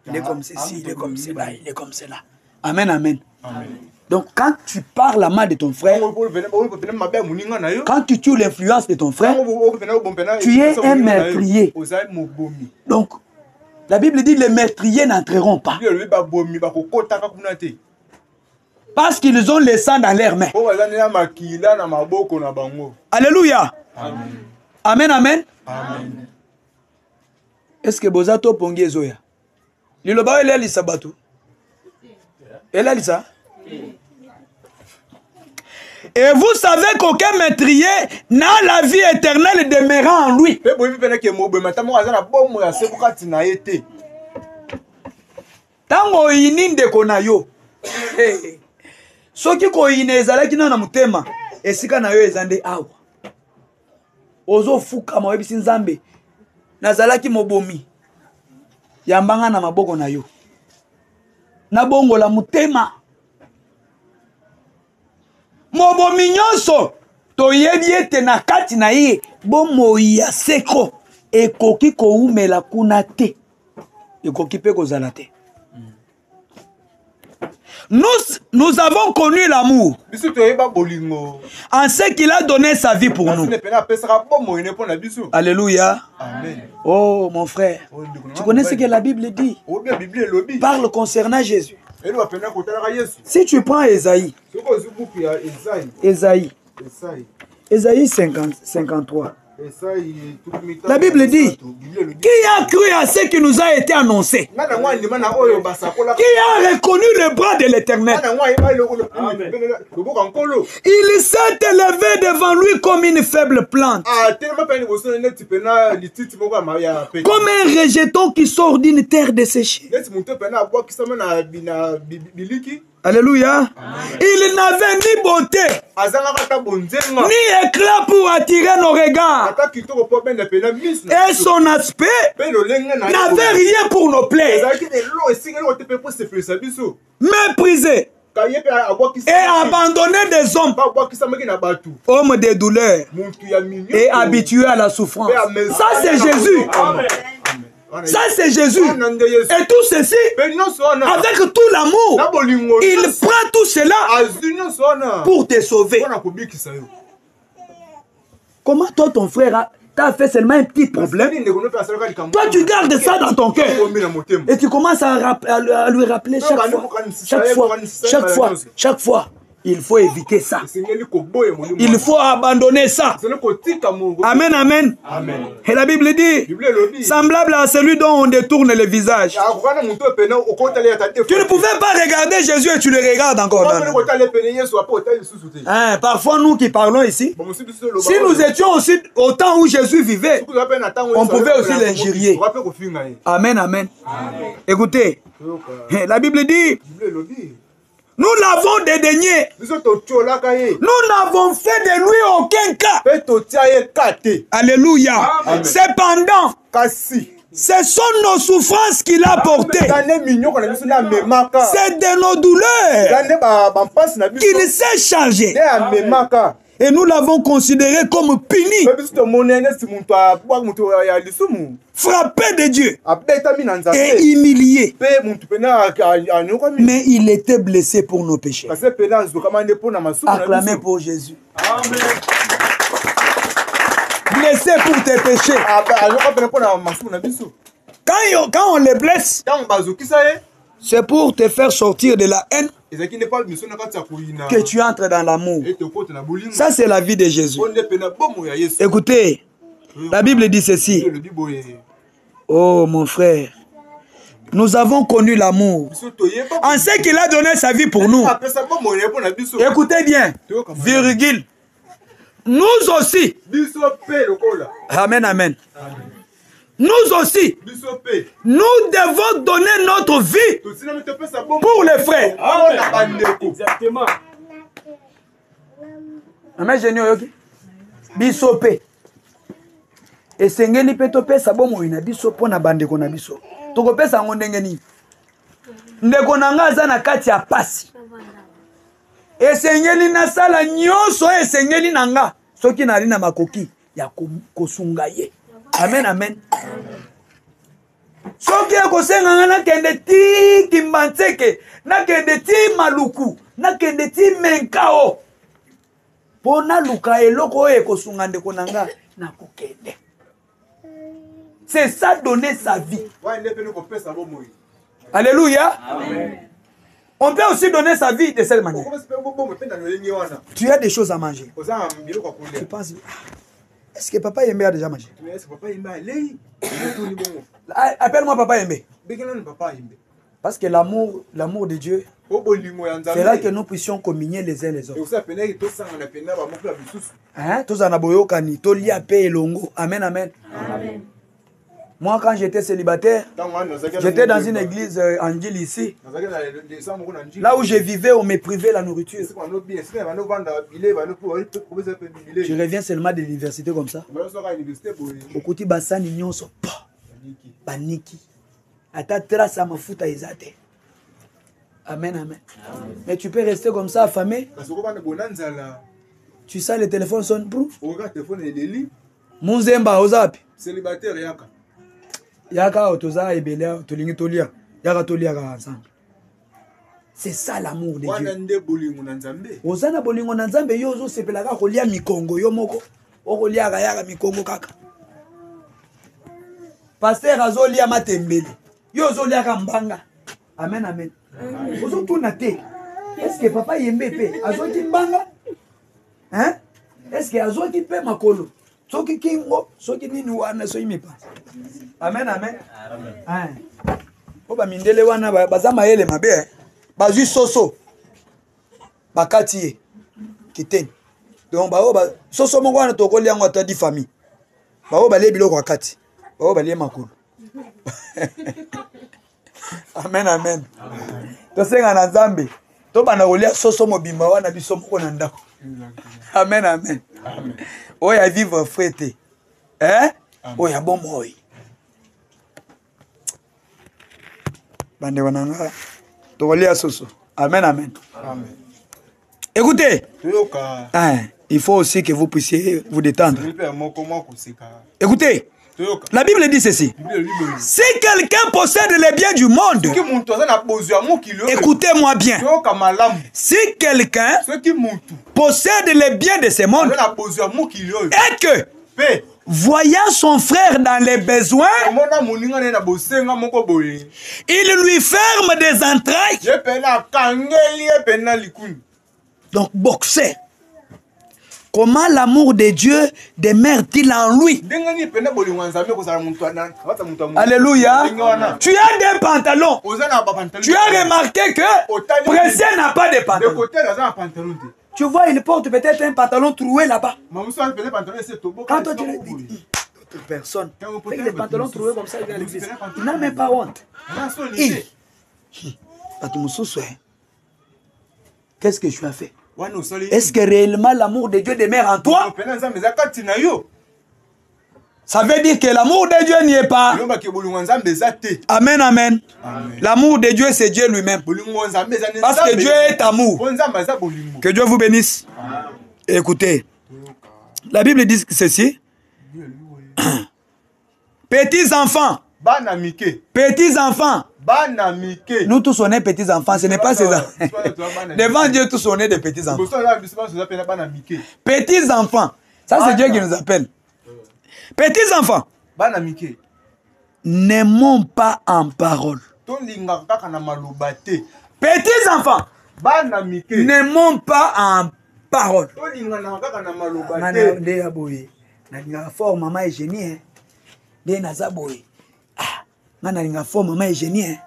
Il est comme ceci, il est comme cela, il est comme cela. Amen, amen. Donc quand tu parles la main de ton frère, quand tu tues l'influence de ton frère, tu es un meurtrier. Donc la Bible dit les meurtriers n'entreront pas. Parce qu'ils ont le sang dans leurs mains. Alléluia. Amen, amen. Est-ce que Bozato Pongi Zoya? Liloba elle a lisa batou. Elle a lisa. Et vous savez qu'aucun meurtrier n'a la vie éternelle demeurant en lui. Tango ininde konayo. Soki ko inezalaki na mutema esika na yo ezande awa. Ozo fuka mawebisi nzambe. Nazalaki mobomi. Yambanga na maboko na yo. Na bongo la mutema. Mobomi nyonso toyebi ete na kati na ye bomo ya seko ekoki ko umela kuna te. Ekoki pe kozala te. Nous avons connu l'amour en ce qu'il a donné sa vie pour nous. Alléluia. Amen. Oh mon frère, tu connais ce que la Bible dit? Parle concernant Jésus. Si tu prends Ésaïe 53. La Bible dit, qui a cru à ce qui nous a été annoncé? Qui a reconnu le bras de l'Éternel? Il s'est élevé devant lui comme une faible plante, comme un rejeton qui sort d'une terre desséchée. Alléluia. Il n'avait ni beauté, ni éclat pour attirer nos regards. Et son aspect n'avait rien pour nos plaire. Méprisé et abandonné des hommes, hommes de douleur et habitués à la souffrance. Ça c'est Jésus. Ça c'est Jésus. Et tout ceci, avec tout l'amour, il prend tout cela pour te sauver. Comment toi ton frère t'as fait seulement un petit problème? Toi tu gardes ça dans ton cœur et tu commences à lui rappeler chaque fois. Il faut éviter ça. Il faut abandonner ça. Amen, amen. Et la Bible dit, semblable à celui dont on détourne le visage. Tu ne pouvais pas regarder Jésus et tu le regardes encore. Hein, parfois nous qui parlons ici, si nous étions aussi au temps où Jésus vivait, on pouvait aussi l'injurier. Amen, amen. Écoutez, la Bible dit, nous l'avons dédaigné. Nous n'avons fait de lui aucun cas. Alléluia. Cependant, ce sont nos souffrances qu'il a portées. C'est de nos douleurs qu'il s'est chargé. Et nous l'avons considéré comme puni, frappé de Dieu et humilié. Mais il était blessé pour nos péchés. Acclamez pour Jésus. Amen. Blessé pour tes péchés. Quand on les blesse, c'est pour te faire sortir de la haine que tu entres dans l'amour. Ça, c'est la vie de Jésus. Écoutez, la Bible dit ceci. Oh, mon frère, nous avons connu l'amour en ce qu'il a donné sa vie pour nous. Écoutez bien, virgule. Nous aussi. Amen, amen. Nous aussi, nous devons donner notre vie pour les frères. Exactement. Amen, génial. Bisope. Et sengeli petope sabomo ina biso pona bande kona biso. Tokopesa ngondenge ni. Ndeko nanga za na kati ya pasi. Et sengeli na sala nyonso e sengeli nanga. Soki na lina makoki ya kosunga ye. Amen, amen. Soki ya kosenga nga na kende ti kimbanseke, na kende ti maluku, na kende ti menkao. Pona luka eloko e kosunga ndeko nanga na kokende. C'est ça donner sa vie. Alléluia. Amen. On peut aussi donner sa vie de cette manière. Tu as des choses à manger. Tu penses, est-ce que Papa Yembe a déjà mangé? Appelle-moi Papa Yembe. Parce que l'amour de Dieu fera que nous puissions communier les uns les autres. Hein? Amen, amen. Amen. Moi, quand j'étais célibataire, j'étais dans une église angile ici. Là où je vivais, on me privait la nourriture. Je reviens seulement de l'université comme ça. Au côté Bassani Nyonso, Baniki. Ata trace à ma foute à Isate. Amen, amen. Mais tu peux rester comme ça, affamé. Tu sais, le téléphone sonne pour. Munzemba, Ozapi. Célibataire, Yaka. Yaka otoza ebele tolingi tolia yaka tolia ensemble. C'est ça l'amour de Dieu. Ozana bolingo na Nzambe yo zo sepelaka kolia mikongo yo moko. Okolia ga yaka mikongo kaka. Pasteur azolia matembele. Yo zo lia ka mbanga. Amen, amen. Ozo tuna te. Est-ce que Papa Yembe pe azoki mbanga? Hein? Est-ce que azoki pe makolo? Soki kingo, soki nini wana so imipa. Amen, amen. Amen. Oba mindele wana bazama yele mabe. Bazui soso. Bakati kiteni. Donc ba soso mongo wana tokoli yango ata di famille. Ba le biloko akati. Ba le makulu. Amen, amen. Tosenga na Nzambe. To bana olia soso mobimba wana biso moko na ndako. Amen, amen. Oya vivre frete. Hein? Oya bon moi. Bande wananga. To olia soso. Amen, amen. Amen. Écoutez. Hein, il faut aussi que vous puissiez vous détendre. Écoutez. La Bible dit ceci. Si quelqu'un possède les biens du monde, écoutez-moi bien. Si quelqu'un possède les biens de ce monde et que, voyant son frère dans les besoins, il lui ferme des entrailles. Donc, boxer. Comment l'amour de Dieu demeure-t-il en lui? Alléluia. Tu as des pantalons. Tu as remarqué que Pressé n'a pas de pantalons. Tu vois, il porte peut-être un pantalon troué là-bas. Quand toi tu dis, d'autres personnes, avec les pantalons troués comme ça, il vient à l'église. Il n'a même pas honte. Qu'est-ce que tu as fait? Est-ce que réellement l'amour de Dieu demeure en toi? Ça veut dire que l'amour de Dieu n'y est pas. Amen, amen. L'amour de Dieu, c'est Dieu lui-même. Parce que Dieu est amour. Que Dieu vous bénisse. Écoutez, la Bible dit ceci. Petits enfants. Petits enfants. Nous tous on est petits enfants, ce n'est pas ces enfants. Devant Dieu, tous on est des petits enfants. Petits enfants, ça c'est Dieu qui nous appelle. Petits enfants, n'aimons pas en parole. Petits enfants, n'aimons pas en parole. Maman Eugénie.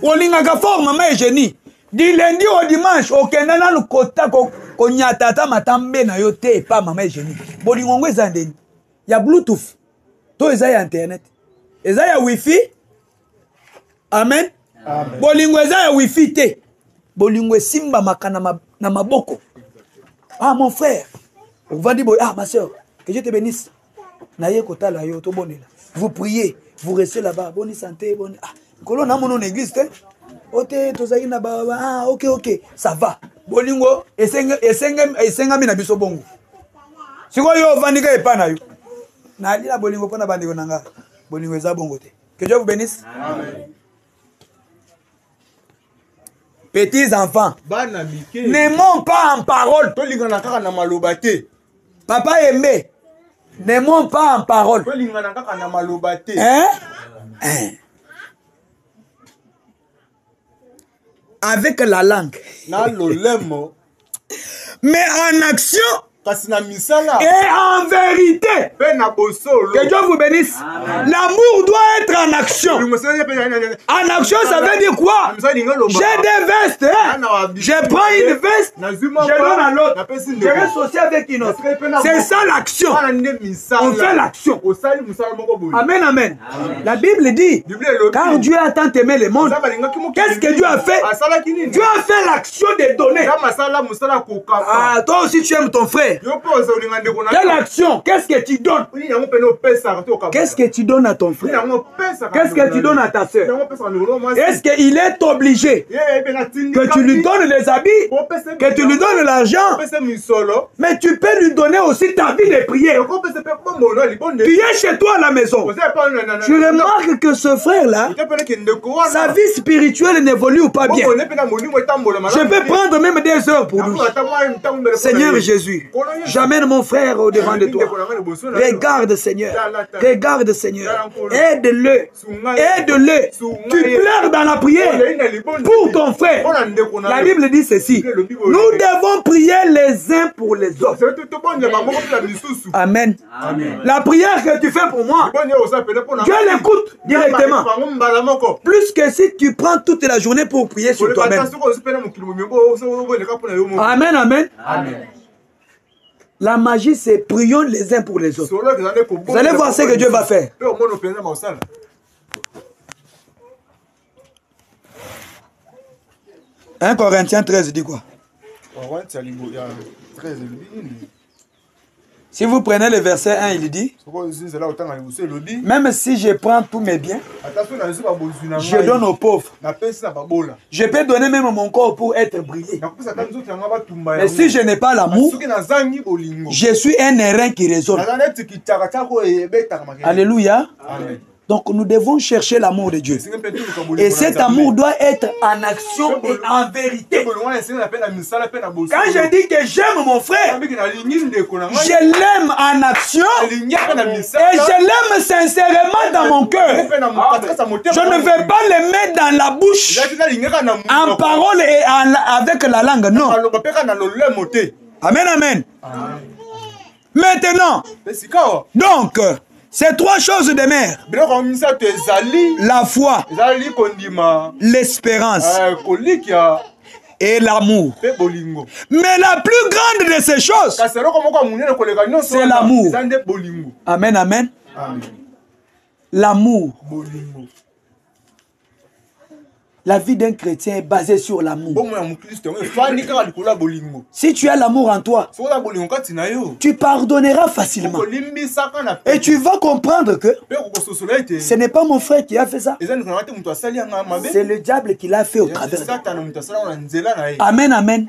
Olinga fort maman Eugénie. Du lundi au dimanche, au Canada, le kota konyatata matambe na yote pas maman Eugénie. Bolingo ezandeni. Ya Bluetooth. To eza ya internet. Eza ya wifi. Amen. Bolingo eza ya wifi te. Bolingo simba makana na maboko. Ah mon frère. On va dire ah ma soeur, que Dieu te bénisse. Na ye kota la yo to bonela. Vous priez. Vous restez là-bas, bonne santé, bonne... Ah, quand on a mon église, ah, ok, ça va. Bolingo, et senga mina biso bongo. Si vous avez vandiga et pas na yo. Na li la bolingo pona bandigo nanga. Bolingo eza bongo te. Que Dieu vous bénisse. Amen. Petits enfants, n'aimons pas en parole. Papa aimé. N'aimons pas en parole. Hein? Avec la langue. Mais en action et en vérité. Que Dieu vous bénisse. L'amour doit être en action. En action, ça veut dire quoi? J'ai des vestes. Hein? Je prends une veste, je donne à l'autre. Je reste aussi avec une autre. C'est ça l'action. On fait l'action. Amen, amen. La Bible dit, car Dieu a tant aimé le monde. Qu'est-ce que Dieu a fait? Dieu a fait l'action de donner. Ah, toi aussi tu aimes ton frère. Quelle action? Qu'est-ce que tu donnes? Qu'est-ce que tu donnes à ton frère? Qu'est-ce que tu donnes à ta soeur? Est-ce qu'il est obligé que tu lui donnes les habits, que tu lui donnes l'argent, mais tu peux lui donner aussi ta vie de prière? Tu es chez toi à la maison. Tu remarques que ce frère-là, sa vie spirituelle n'évolue pas bien. Je peux prendre même des heures pour lui. Seigneur Jésus, j'amène mon frère au devant de toi. Regarde, Seigneur. Regarde, Seigneur. Aide-le. Aide-le. Tu pleures dans la prière pour ton frère. La Bible dit ceci. Nous devons prier les uns pour les autres. Amen. La prière que tu fais pour moi, Dieu l'écoute directement. Plus que si tu prends toute la journée pour prier sur toi-même. Amen, amen. Amen. La magie, c'est prions les uns pour les autres. Vous allez voir ce que Dieu va faire. 1 Corinthiens 13 dit quoi? Si vous prenez le verset 1, il dit, même si je prends tous mes biens, je donne aux pauvres. Je peux donner même mon corps pour être brûlé. Mais si je n'ai pas l'amour, je suis un airain qui résonne. Alléluia. Amen. Donc nous devons chercher l'amour de Dieu. Et cet amour doit être en action et en vérité. Quand je dis que j'aime mon frère, je l'aime en action et je l'aime sincèrement dans mon cœur. Je ne vais pas le mettre dans la bouche en parole et avec la langue. Non. Amen, amen. Maintenant, donc, c'est trois choses de mer. La foi, l'espérance et l'amour. Mais la plus grande de ces choses, c'est l'amour. Amen, amen. L'amour. La vie d'un chrétien est basée sur l'amour. Si tu as l'amour en toi, tu pardonneras facilement. Et tu vas comprendre que ce n'est pas mon frère qui a fait ça. C'est le diable qui l'a fait au travers de toi. Amen, amen.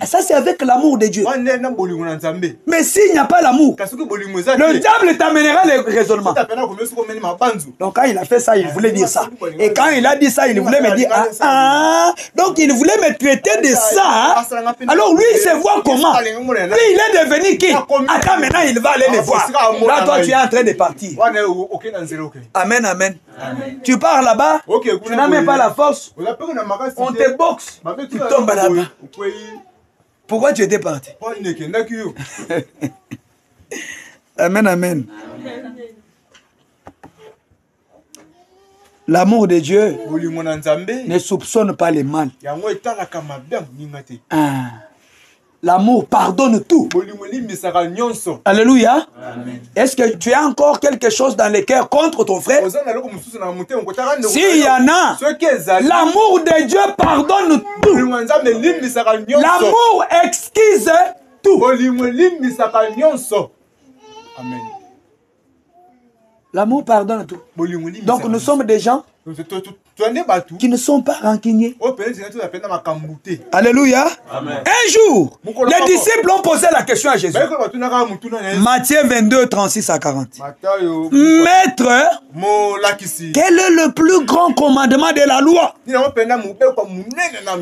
Et ça, c'est avec l'amour de Dieu. Mais s'il n'y a pas l'amour, le diable t'amènera le raisonnement. Donc quand il a fait ça, il voulait dire ça. Et quand il a dit ça, il voulait me dire donc il voulait me traiter de ça. Alors lui il se voit comment. Lui il est devenu qui? Attends, maintenant il va aller les voir. Là toi tu es en train de partir. Amen, amen. Tu pars là-bas, tu n'as même pas la force. On te boxe, tu tombes là-bas. Pourquoi tu étais parti? Amen, amen. L'amour de Dieu ne soupçonne pas le mal. L'amour pardonne tout. Alléluia. Est-ce que tu as encore quelque chose dans le cœur contre ton frère? S'il y en a, l'amour de Dieu pardonne tout. L'amour exquise tout. Amen. L'amour pardonne tout. Donc nous sommes des gens qui ne sont pas rancuniers. Alléluia. Amen. Un jour, les disciples ont posé la question à Jésus. Matthieu 22, 36 à 40. Maître, quel est le plus grand commandement de la loi?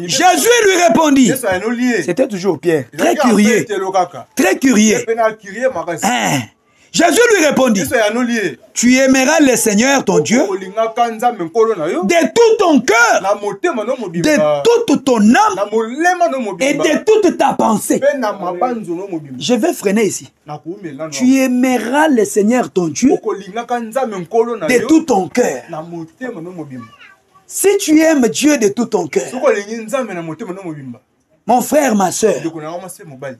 Jésus lui répondit. C'était toujours Pierre. Très curieux. Très curieux. Jésus lui répondit, tu aimeras le Seigneur ton Dieu de tout ton cœur, de toute ton âme et de toute ta pensée. Je vais freiner ici. Tu aimeras le Seigneur ton Dieu de tout ton cœur. Si tu aimes Dieu de tout ton cœur, mon frère, ma soeur,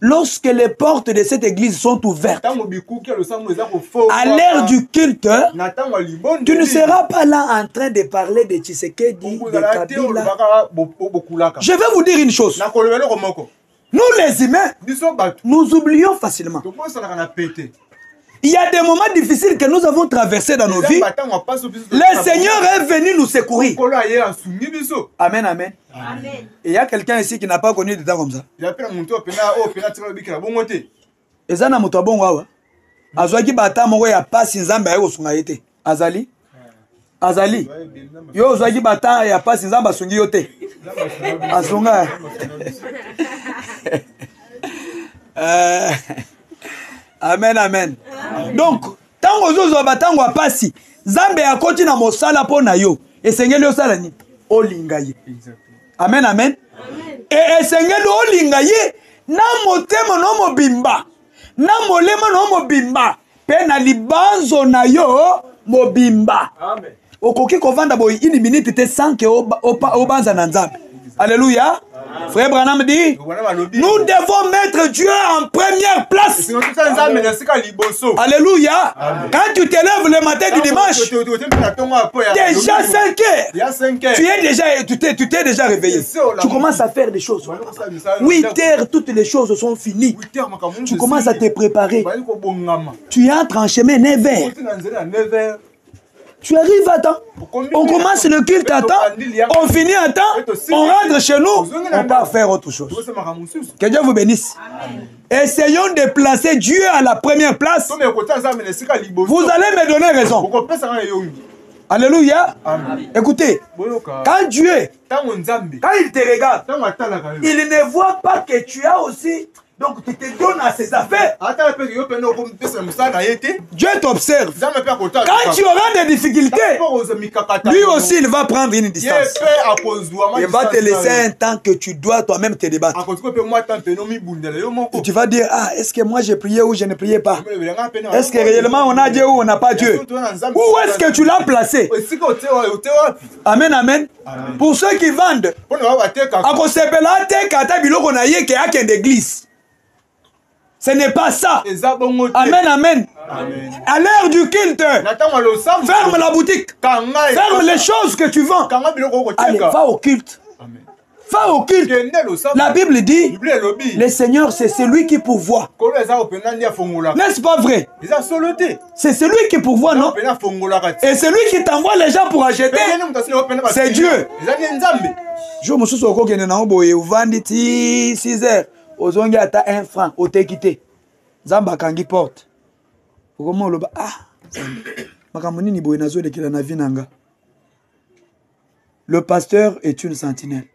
lorsque les portes de cette église sont ouvertes, à l'heure du culte, tu ne seras pas là en train de parler de Tshisekedi, de Kabila. Je vais vous dire une chose. Nous les humains, nous oublions facilement. Il y a des moments difficiles que nous avons traversés dans nos vies. Le Seigneur est venu nous secourir. Amen, amen. Amen. Et il y a quelqu'un ici qui n'a pas connu des temps comme ça. Et ça n'a pas bon wawa. Azwaki bata moko ya pasi nzambe ayo sunga yete. Azali. Azali. Yo zwaki bata ya pasi nzambe sungi yote. Asunga. Amen, amen. Donc, tango zozo batango apasi, Zambe akoti na mosala po na yo. Esengeli osala ni olinga ye. Amen, amen. Et esengeli olinga ye na motema no mobimba. Na molema no mobimba. Pe na libanzo na yo mobimba. Amen. Okoki kovanda boy ini minute te sanke obanza na Nzambe. Alléluia. Frère Branham dit, nous devons mettre Dieu en première place. Alléluia. Amen. Quand tu te lèves le matin du dimanche. Déjà 5 heures. Tu t'es déjà réveillé. Tu commences à faire des choses. 8 heures, toutes les choses sont finies. Tu commences à te préparer. Tu entres en chemin 9 heures. Tu arrives à temps. On commence le culte à temps. On finit à temps. On rentre chez nous. On part faire autre chose. Que Dieu vous bénisse. Essayons de placer Dieu à la première place. Vous allez me donner raison. Alléluia. Écoutez, quand Dieu, quand il te regarde, il ne voit pas que tu as aussi... Donc tu te donnes à ses affaires. Dieu t'observe. Quand tu auras des difficultés, lui aussi il va prendre une distance. Il va te laisser un temps que tu dois toi-même te débattre. Et tu vas dire, ah, est-ce que moi j'ai prié ou je ne priais pas? Est-ce que réellement on a Dieu ou on n'a pas Dieu? Où est-ce que tu l'as placé? Amen, amen. Pour ceux qui vendent, ce n'est pas ça. Amen, amen. À l'heure du culte, ferme la boutique. Ferme les choses que tu vends. Allez, va au culte. Va au culte. La Bible dit, le Seigneur, c'est celui qui pourvoit. N'est-ce pas vrai? C'est celui qui pourvoit, non? Et celui qui t'envoie les gens pour acheter, c'est Dieu. Je me suis dit que 6 heures. Ozongi ata 1 franc, ote quitté. Zamba kangi porte. Comment le Le pasteur est une sentinelle.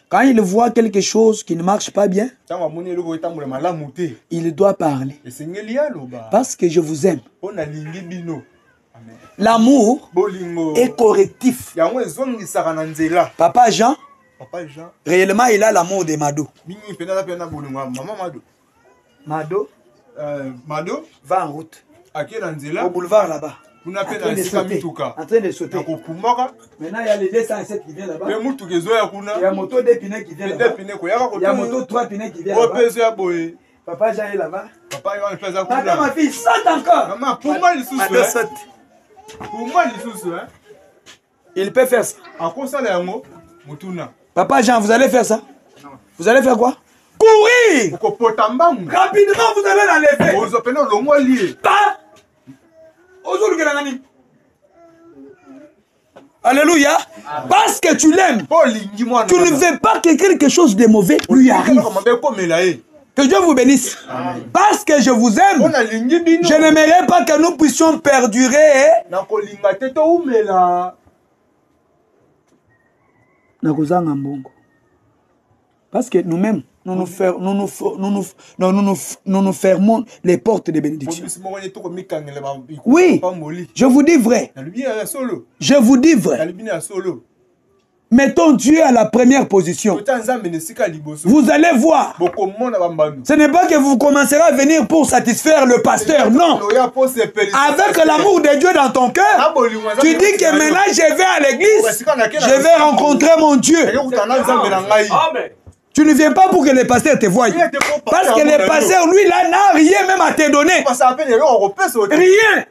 Quand il voit quelque chose qui ne marche pas bien, il doit parler. Parce que je vous aime. L'amour est correctif. Papa Jean, réellement, il a l'amour de Mado. Mado va en route. Au boulevard là-bas. En train de sauter. Maintenant, il y a les 207 qui viennent là-bas. Il y a moto 2 pneus qui vient là-bas. Il y a moto 3 pneus qui viennent là-bas. Papa Jean est là-bas. Attends, ma fille, saute encore. Mado saute. Il peut faire ça. Papa Jean, vous allez faire ça? Non. Vous allez faire quoi? Courir! Rapidement, vous allez l'enlever. Pas! Alléluia! Parce que tu l'aimes. Tu ne veux pas que quelque chose de mauvais lui arrive. Que Dieu vous bénisse. Amen. Parce que je vous aime, je n'aimerais pas que nous puissions perdurer. Parce que nous-mêmes, nous nous fermons les portes de bénédiction. Oui, je vous dis vrai. Je vous dis vrai. Mettons Dieu à la première position. Vous allez voir. Ce n'est pas que vous commencerez à venir pour satisfaire le pasteur, non. Avec l'amour de Dieu dans ton cœur, tu dis que maintenant je vais à l'église, je vais rencontrer mon Dieu. Tu ne viens pas pour que le pasteur te voie. Parce que le pasteur, lui, là, n'a rien même à te donner. Rien.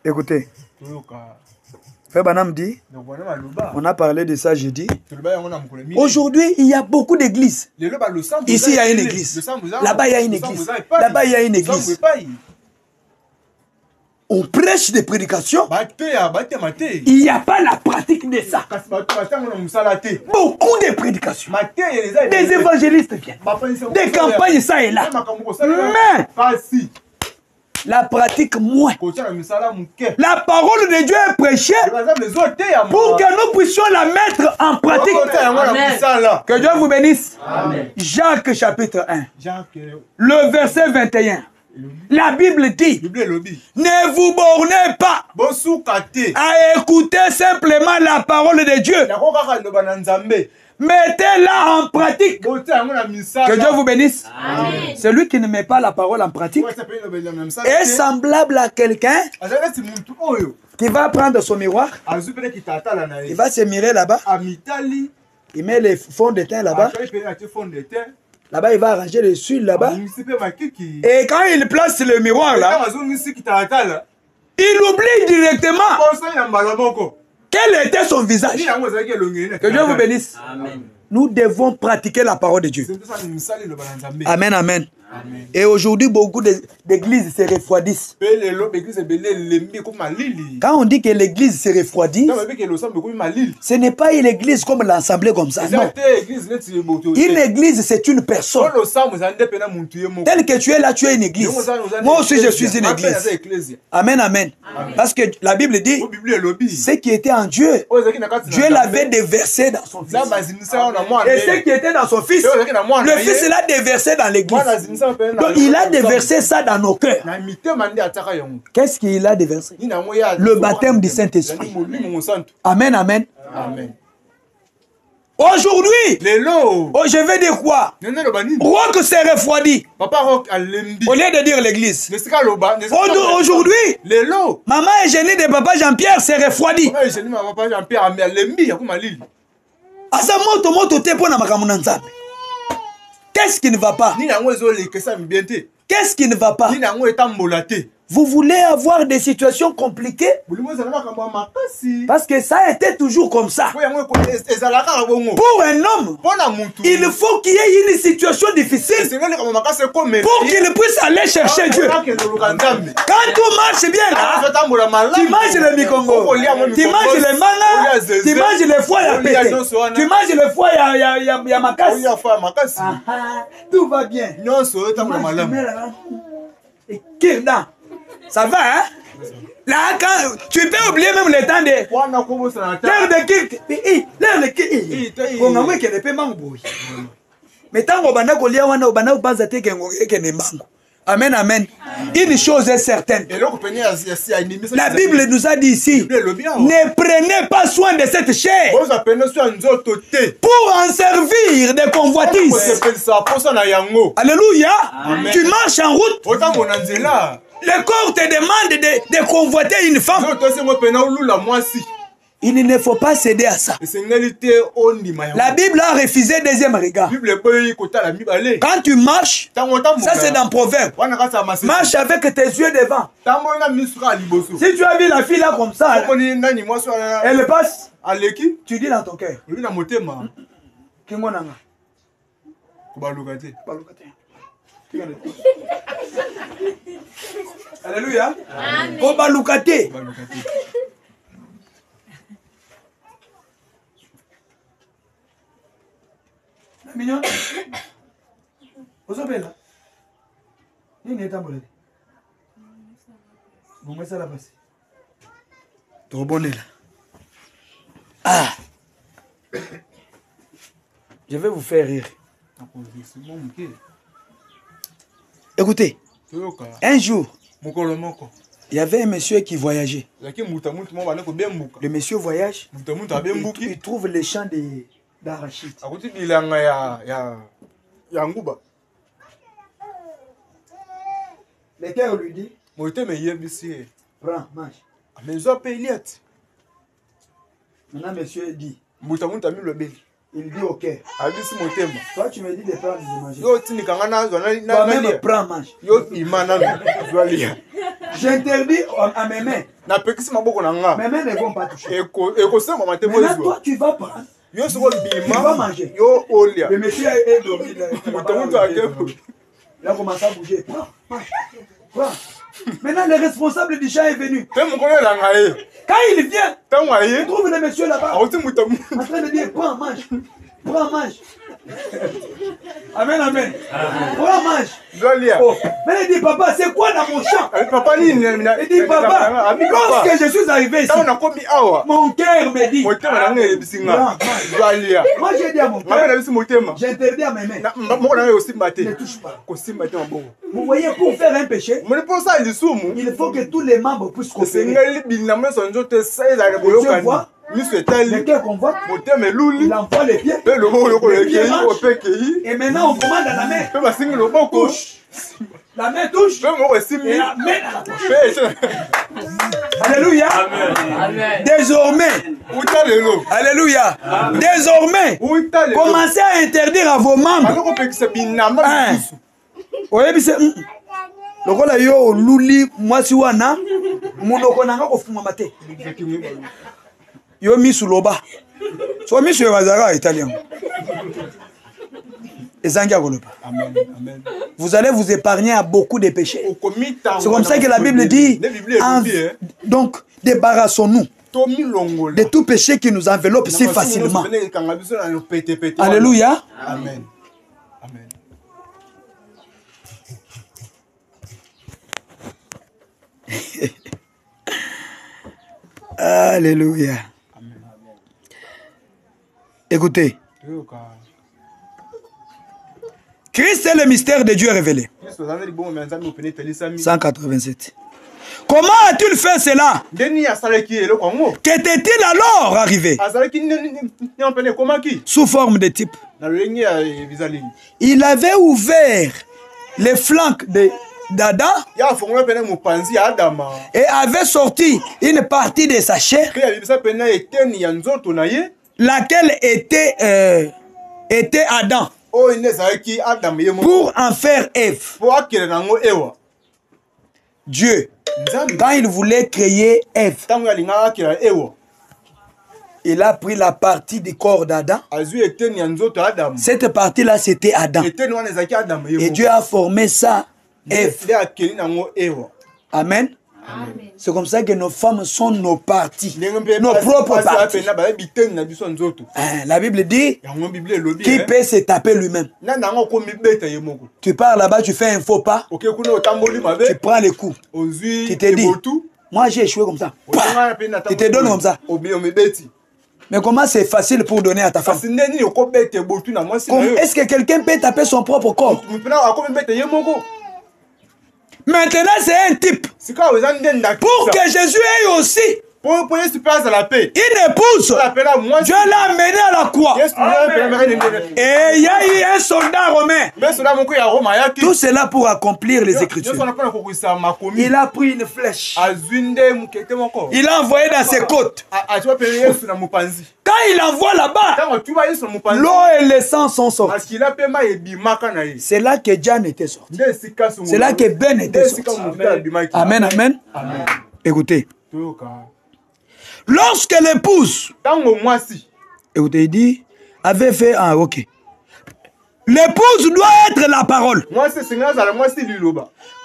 Écoutez. Frère Banam dit, on a parlé de ça jeudi. Aujourd'hui, il y a beaucoup d'églises. Ici, il y a une église. Là-bas, il y a une église. Là-bas, il y a une église. On prêche des prédications. Il n'y a pas la pratique de ça. Beaucoup de prédications. Des évangélistes viennent. Des campagnes, ça et là. Mais la pratique moins. La parole de Dieu est prêchée pour que nous puissions la mettre en pratique. Amen. Que Dieu vous bénisse. Amen. Jacques chapitre 1. Le verset 21. La Bible dit, ne vous bornez pas à écouter simplement la parole de Dieu. Mettez-la en pratique. Que Dieu vous bénisse. Amen. Celui qui ne met pas la parole en pratique est semblable à quelqu'un qui va prendre son miroir. Il va se mirer là-bas. Il met les fonds de teint là-bas. Là-bas, il va arranger les suiles là-bas. Et quand il place le miroir là, il oublie directement quel était son visage. Que Dieu vous bénisse. Amen. Nous devons pratiquer la parole de Dieu. Amen, amen. Amen. Et aujourd'hui, beaucoup d'églises se refroidissent. Quand on dit que l'église se refroidit, ce n'est pas une église comme l'assemblée comme ça. Non. Une église, c'est une personne. Tel que tu es là, tu es une église. Moi aussi, je suis une église. Amen, amen. Parce que la Bible dit, ce qui était en Dieu, Dieu l'avait déversé dans son fils. Et ce qui était dans son fils, le fils l'a déversé dans l'église. Donc il a déversé ça dans nos cœurs. Qu'est-ce qu'il a déversé? Le baptême du Saint-Esprit. Amen, amen. Amen. Aujourd'hui, je vais dire quoi? Rock s'est refroidi. Au lieu de dire l'église. Aujourd'hui, maman Eugénie de papa Jean-Pierre s'est refroidi. Asa moto moto te pona makamuna nzambe. Qu'est-ce qui ne va pas? Qu'est-ce qui ne va pas? Vous voulez avoir des situations compliquées? Parce que ça a été toujours comme ça. Pour un homme, il faut qu'il y ait une situation difficile pour qu'il puisse aller chercher Dieu. Quand tout marche bien là, tu manges le mikongo, tu manges le manga, tu manges le foie à pété, tu manges le foie à makasi. Tout va bien. Et Kirdan. Ça va, hein? Là, quand tu peux oublier même le temps de... L'air de Kirk. L'air de Kirk. On a vu qu'il n'y a pas de mango. Mais tant qu'on a collié, on a pas de mango. Amen, amen. Une chose est certaine. La Bible nous a dit ici, ne prenez pas soin de cette chair pour en servir des convoitises. Alléluia. Amen. Tu marches en route. Le corps te demande de convoiter une femme. Il ne faut pas céder à ça. La Bible a refusé deuxième regard. Quand tu marches, ça c'est dans Proverbe. Marche avec tes yeux devant. Si tu as vu la fille là comme ça, elle passe. Tu dis dans ton cœur. Alléluia. Amen. Mignon. Vous savez là. Il n'est pas bon. Vous mettez ça là passer. Trop bon là. Ah. Je vais vous faire rire. Écoutez. Un jour, il y avait un monsieur qui voyageait. Le monsieur voyage. Il trouve les champs d'arachide. Le cœur lui dit, prends, mange. Maintenant, monsieur dit, il dit ok. Toi, tu me dis de prendre et de manger. Toi-même, prends, mange. J'interdis à mes mains. Mes mains ne vont pas toucher. Maintenant, toi, tu vas prendre. Tu vas manger. Le monsieur est dormi. Il a commencé à bouger. Prends, mange. Prends. Maintenant, le responsable du champ est venu. Quand il vient, il trouve le monsieur là-bas en train de dire prends, mange. Prends, mange. Amen, amen. Prends, mange. Oh. Mais il dit papa, c'est quoi dans mon champ? Il dit papa, lorsque je suis arrivé ici, mon cœur me dit moi j'ai dit à mon cœur, j'interdis à mes mains. Ne touche pas. Vous voyez, pour faire un péché, il faut que tous les membres puissent coopérer. Je vois. Le cœur convoite, il envoie les pieds, le pied marche, et maintenant on commande à la main, touche, la main touche, et la main à la poche. Alléluia. Désormais. Alléluia. Désormais. Commencez à interdire à vos membres. Lokola yo luli mwasi wana munoko nanga kofuma mate. Yo misu loba. So misu bazara italien. Amen. Vous allez vous épargner à beaucoup de péchés. C'est comme ça que la Bible dit. Donc, débarrassons-nous de tout péché qui nous enveloppe si facilement. Alléluia. Amen. Alléluia. Écoutez. Christ est le mystère de Dieu révélé. 187. Comment a-t-il fait cela? Qu'était-il alors arrivé? Sous forme de type. Il avait ouvert les flancs d'Adam et avait sorti une partie de sa chair, laquelle était Adam, pour en faire Ève. Dieu, quand il voulait créer Ève, il a pris la partie du corps d'Adam. Cette partie-là, c'était Adam. Et Dieu a formé ça, Ève. Amen. C'est comme ça que nos femmes sont nos parties, nos propres parties. La Bible dit qui peut se taper lui-même. Tu pars là-bas, tu fais un faux pas, tu prends les coups, tu te dis, moi j'ai échoué comme ça, tu te donnes comme ça. Mais comment c'est facile pour donner à ta femme? Est-ce que quelqu'un peut taper son propre corps? Maintenant, c'est un type. Pour que Jésus ait aussi une épouse, Dieu l'a amené à la croix. Et il y a eu un soldat romain. Tout cela pour accomplir les Écritures. Il a pris une flèche. Il a envoyé dans ses côtes. Quand il envoie là-bas, l'eau et le sang sont sortis. C'est là que Jeanne était sorti. C'est là que Ben était sorti. Amen, amen. Écoutez. Lorsque l'épouse, écoutez, il dit, avait fait un ok. L'épouse doit être la parole.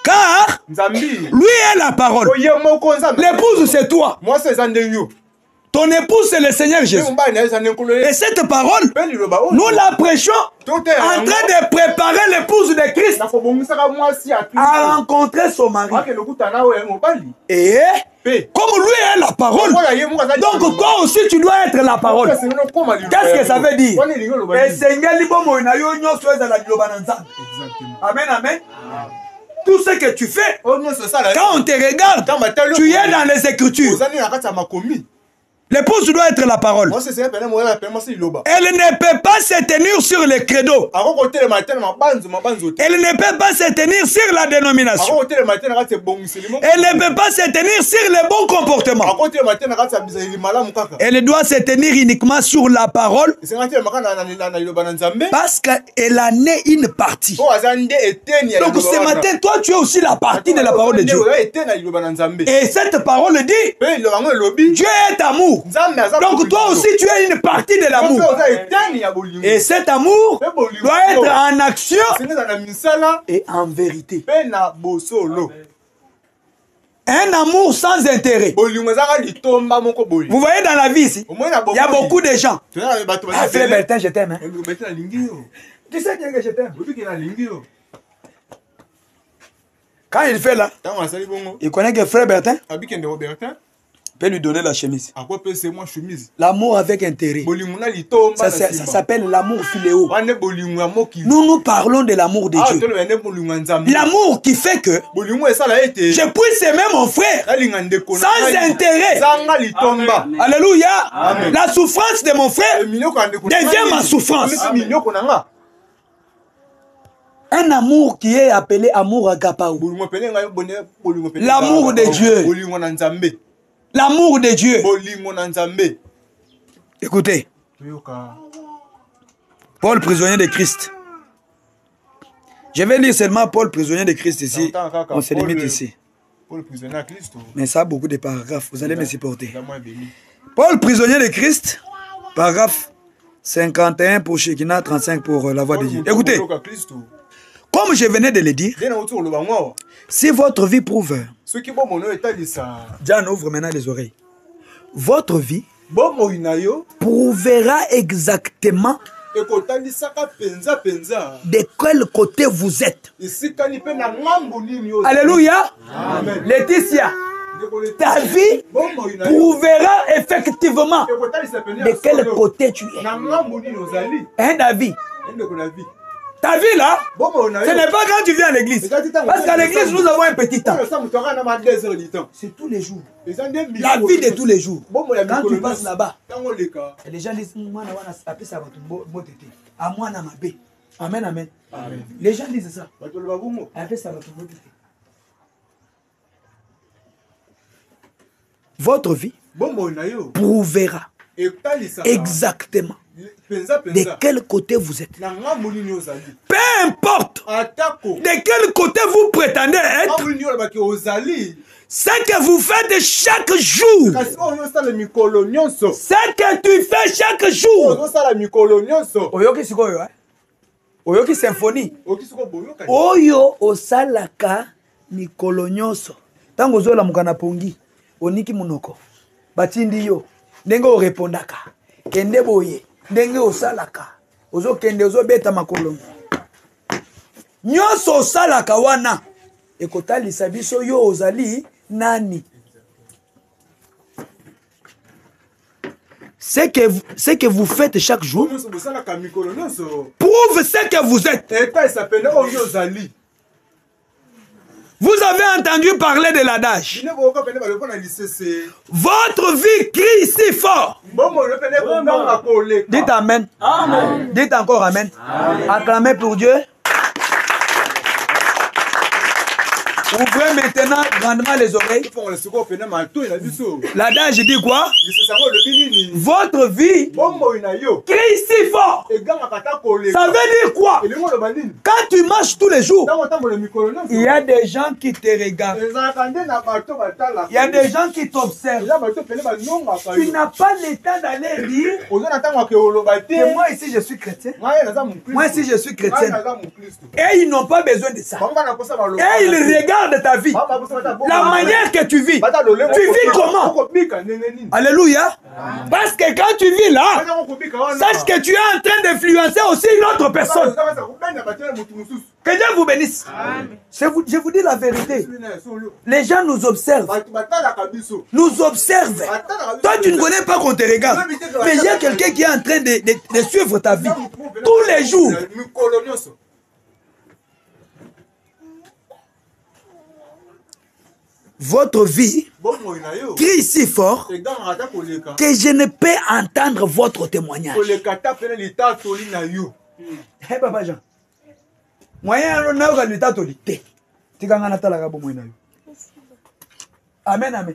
Car lui est la parole. L'épouse, c'est toi. Ton épouse, c'est le Seigneur Jésus. Et cette parole, nous la prêchons en train de préparer l'épouse de Christ à rencontrer son mari. Et comme lui est la parole, donc toi aussi tu dois être la parole. Qu'est-ce que ça veut dire? Amen, amen. Tout ce que tu fais, quand on te regarde, tu es dans les Écritures. L'épouse doit être la parole. Elle ne peut pas se tenir sur le credo. Elle ne peut pas se tenir sur la dénomination. Elle ne peut pas se tenir sur le bon comportement. Elle doit se tenir uniquement sur la parole parce qu'elle en est une partie. Donc ce matin, toi tu es aussi la partie de la parole de Dieu. Et cette parole dit, Dieu est amour. Donc toi aussi tu es une partie de l'amour. Et cet amour doit être en action et en vérité. Un amour sans intérêt. Vous voyez dans la vie ici, il y a beaucoup de gens. Ah, frère Bertin, je t'aime. Tu sais que je t'aime. Quand il fait là, il connaît que frère Bertin peut lui donner la chemise. L'amour avec intérêt. Ça s'appelle l'amour philéo. Nous parlons de l'amour de Dieu. L'amour qui fait que je puisse aimer mon frère sans intérêt. Alléluia. La souffrance de mon frère devient ma souffrance. Un amour qui est appelé amour agapao. L'amour de Dieu. L'amour de Dieu. Écoutez. Paul, prisonnier de Christ. Je vais lire seulement Paul, prisonnier de Christ ici. On se limite ici. Mais ça a beaucoup de paragraphes. Vous allez me supporter. Paul, prisonnier de Christ. Paragraphe 51 pour Shekinah, 35 pour la voix de Dieu. Écoutez. Comme je venais de le dire, si votre vie prouve, Diane, ouvre maintenant les oreilles. Votre vie prouvera exactement de quel côté vous êtes. Alléluia. Amen. Laetitia, ta vie prouvera effectivement de quel côté tu es. Hein, David? Ta vie là, ce n'est pas quand tu viens à l'église. Parce qu'à l'église, nous avons un petit temps. C'est tous les jours. La vie de tous les jours. Quand tu passes là-bas, les gens disent, amen, amen. Les gens disent ça. Votre vie prouvera exactement de quel côté vous êtes. Peu importe de quel côté vous prétendez être, ce que vous faites chaque jour, ce que tu fais chaque jour, oyoki symphonie, oyo osalaka mikolo nyonso. Tango ozola mukana pongi, oniki munoko, batindi yo, ndenge orepondaka, kende boye, ndenge osalaka, ozo kende ozo beta makolo. Nyonso osalaka wana, ekotalisa biso yo ozali nani. Ce que vous faites chaque jour prouve ce que vous êtes. Vous avez entendu parler de l'adage. Votre vie crie si fort. Dites amen. Amen. Dites encore amen. Amen. Acclamez pour Dieu. Ouvrez maintenant grandement les oreilles. L'adage dit quoi? Votre vie crie si fort. Ça veut dire quoi? Quand tu marches tous les jours, il y a des gens qui te regardent. Il y a des gens qui t'observent. Tu n'as pas le temps d'aller dire que moi ici je suis chrétien. Moi ici je suis chrétienne. Et ils n'ont pas besoin de ça. Et ils regardent de ta vie, la manière que tu vis. Tu vis comment? Alléluia. Parce que quand tu vis là, sache que tu es en train d'influencer aussi une autre personne. Que Dieu vous bénisse. Je vous dis la vérité. Les gens nous observent. Nous observent. Toi, tu ne connais pas qu'on te regarde. Mais il y a quelqu'un qui est en train de suivre ta vie tous les jours. Votre vie crie si fort que je ne peux entendre votre témoignage. Hey, Papa Jean. Amen, amen.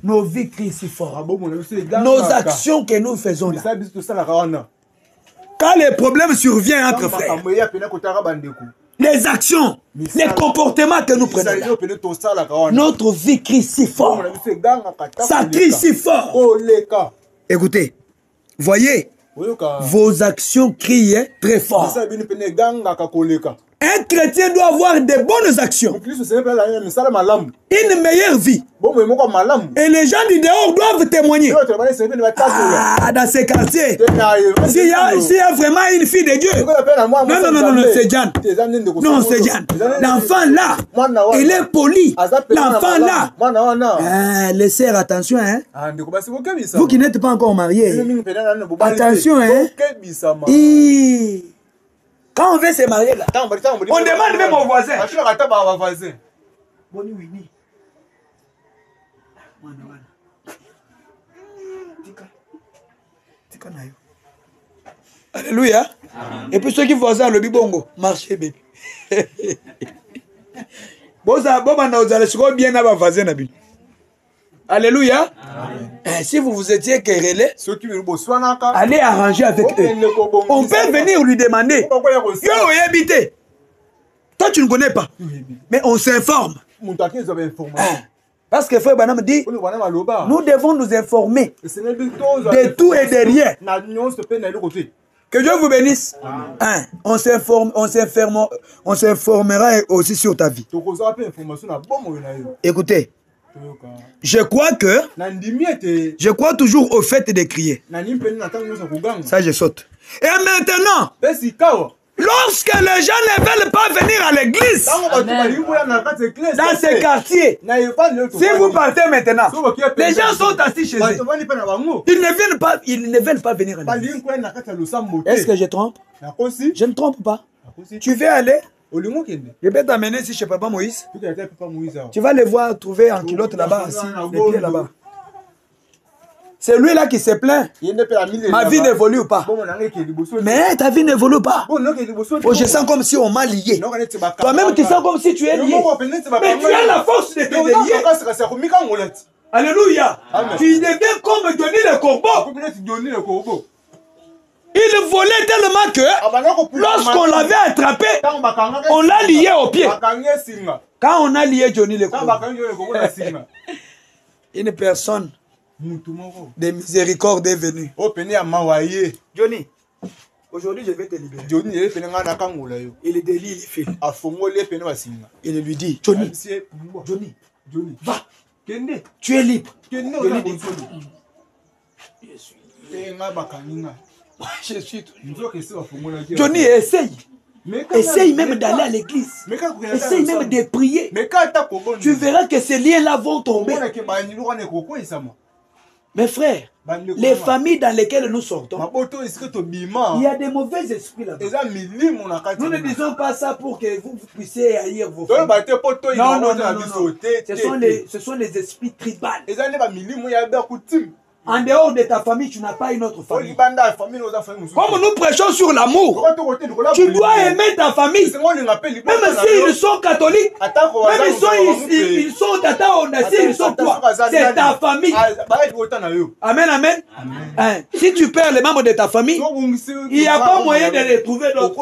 Nos vies crient si fort. Nos actions que nous faisons là. Quand les problèmes surviennent entre frères, les actions, les comportements que nous prenons là, notre vie crie si fort. Ça crie si fort. Écoutez, voyez, vos actions crient très fort. Un chrétien doit avoir de bonnes actions, une meilleure vie. Et les gens du dehors doivent témoigner. Ah, dans ces quartiers, s'il y a vraiment une fille de Dieu, non, c'est Jan. Non, c'est Jan. L'enfant là, il est poli. L'enfant là, les sœurs, attention, hein. Vous qui n'êtes pas encore mariés, attention, hein. Quand on veut se marier là, on demande même aux voisins. Boni Winnie. Alléluia. Et puis ceux qui voisins le bibongo, marchez bébé. Boza boba na ozala siko bien na ba voisins na bi. Alléluia. Si vous vous étiez querellé, allez arranger avec eux. On peut venir lui demander. Yo, habité. Toi, tu ne connais pas. Mais on s'informe. Parce que Frère Branham dit, nous devons nous informer de tout et de rien. Que Dieu vous bénisse. On s'informera aussi sur ta vie. Écoutez, je crois toujours au fait de crier. Ça, je saute. Et maintenant, lorsque les gens ne veulent pas venir à l'église, dans ces quartiers, si vous partez maintenant, les gens sont assis chez eux. Ils ne veulent pas venir à l'église. Est-ce que je trompe? Je ne trompe pas. Tu veux aller? Je vais t'amener si chez Papa Moïse. Tu vas les voir trouver en culotte là-bas, assis, les pieds là-bas. C'est lui là qui se plaint. Ma vie n'évolue pas. Mais ta vie n'évolue pas. Oh, je sens comme si on m'a lié. Toi-même, tu sens comme si tu es lié. Mais tu as la force de te délier. Alléluia. Tu deviens comme Johnny le corbeau. Il volait tellement que lorsqu'on l'avait attrapé, on l'a lié au pied. Quand on a lié Johnny le corbeau, une personne de miséricorde est venue. Johnny, aujourd'hui je vais te libérer. Il est délié, il est fait. Il lui dit, Johnny, va, tu es libre. Johnny dit, je suis tout libre. Johnny, essaye. Essaye même d'aller à l'église. Essaye même de prier. Tu verras que ces liens-là vont tomber. Mes frères, les familles dans lesquelles nous sortons, il y a des mauvais esprits là-bas. Nous ne disons pas ça pour que vous puissiez haïr vos familles. Non, non, non, non. Ce sont les esprits tribales. En dehors de ta famille, tu n'as pas une autre famille. Comme nous prêchons sur l'amour, tu dois aimer ta famille. Même s'ils sont catholiques, même s'ils sont tata ou ils sont toi, c'est ta famille. Amen, amen. Si tu perds les membres de ta famille, il n'y a pas moyen de les trouver d'autres.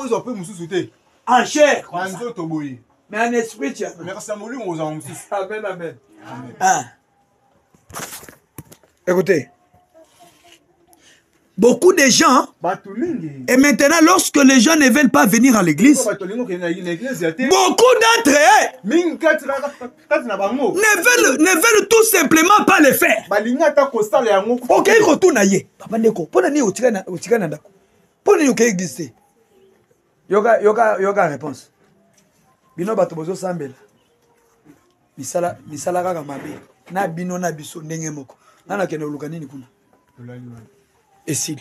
En chair. Mais en esprit, tu as. Amen, amen. Écoutez. Beaucoup de gens, et maintenant lorsque les gens ne veulent pas venir à l'église, beaucoup d'entre eux ne veulent tout simplement pas le faire. Ok, retourne ailleurs. Papa Neko, pour nani otika na ndako. Pour nani oké exister. Yoga réponse. Bino bato bozo sambela. Misala kaka mabe. Na bino na biso ndenge moko. Nana kene oluka nini kuna. Et s'il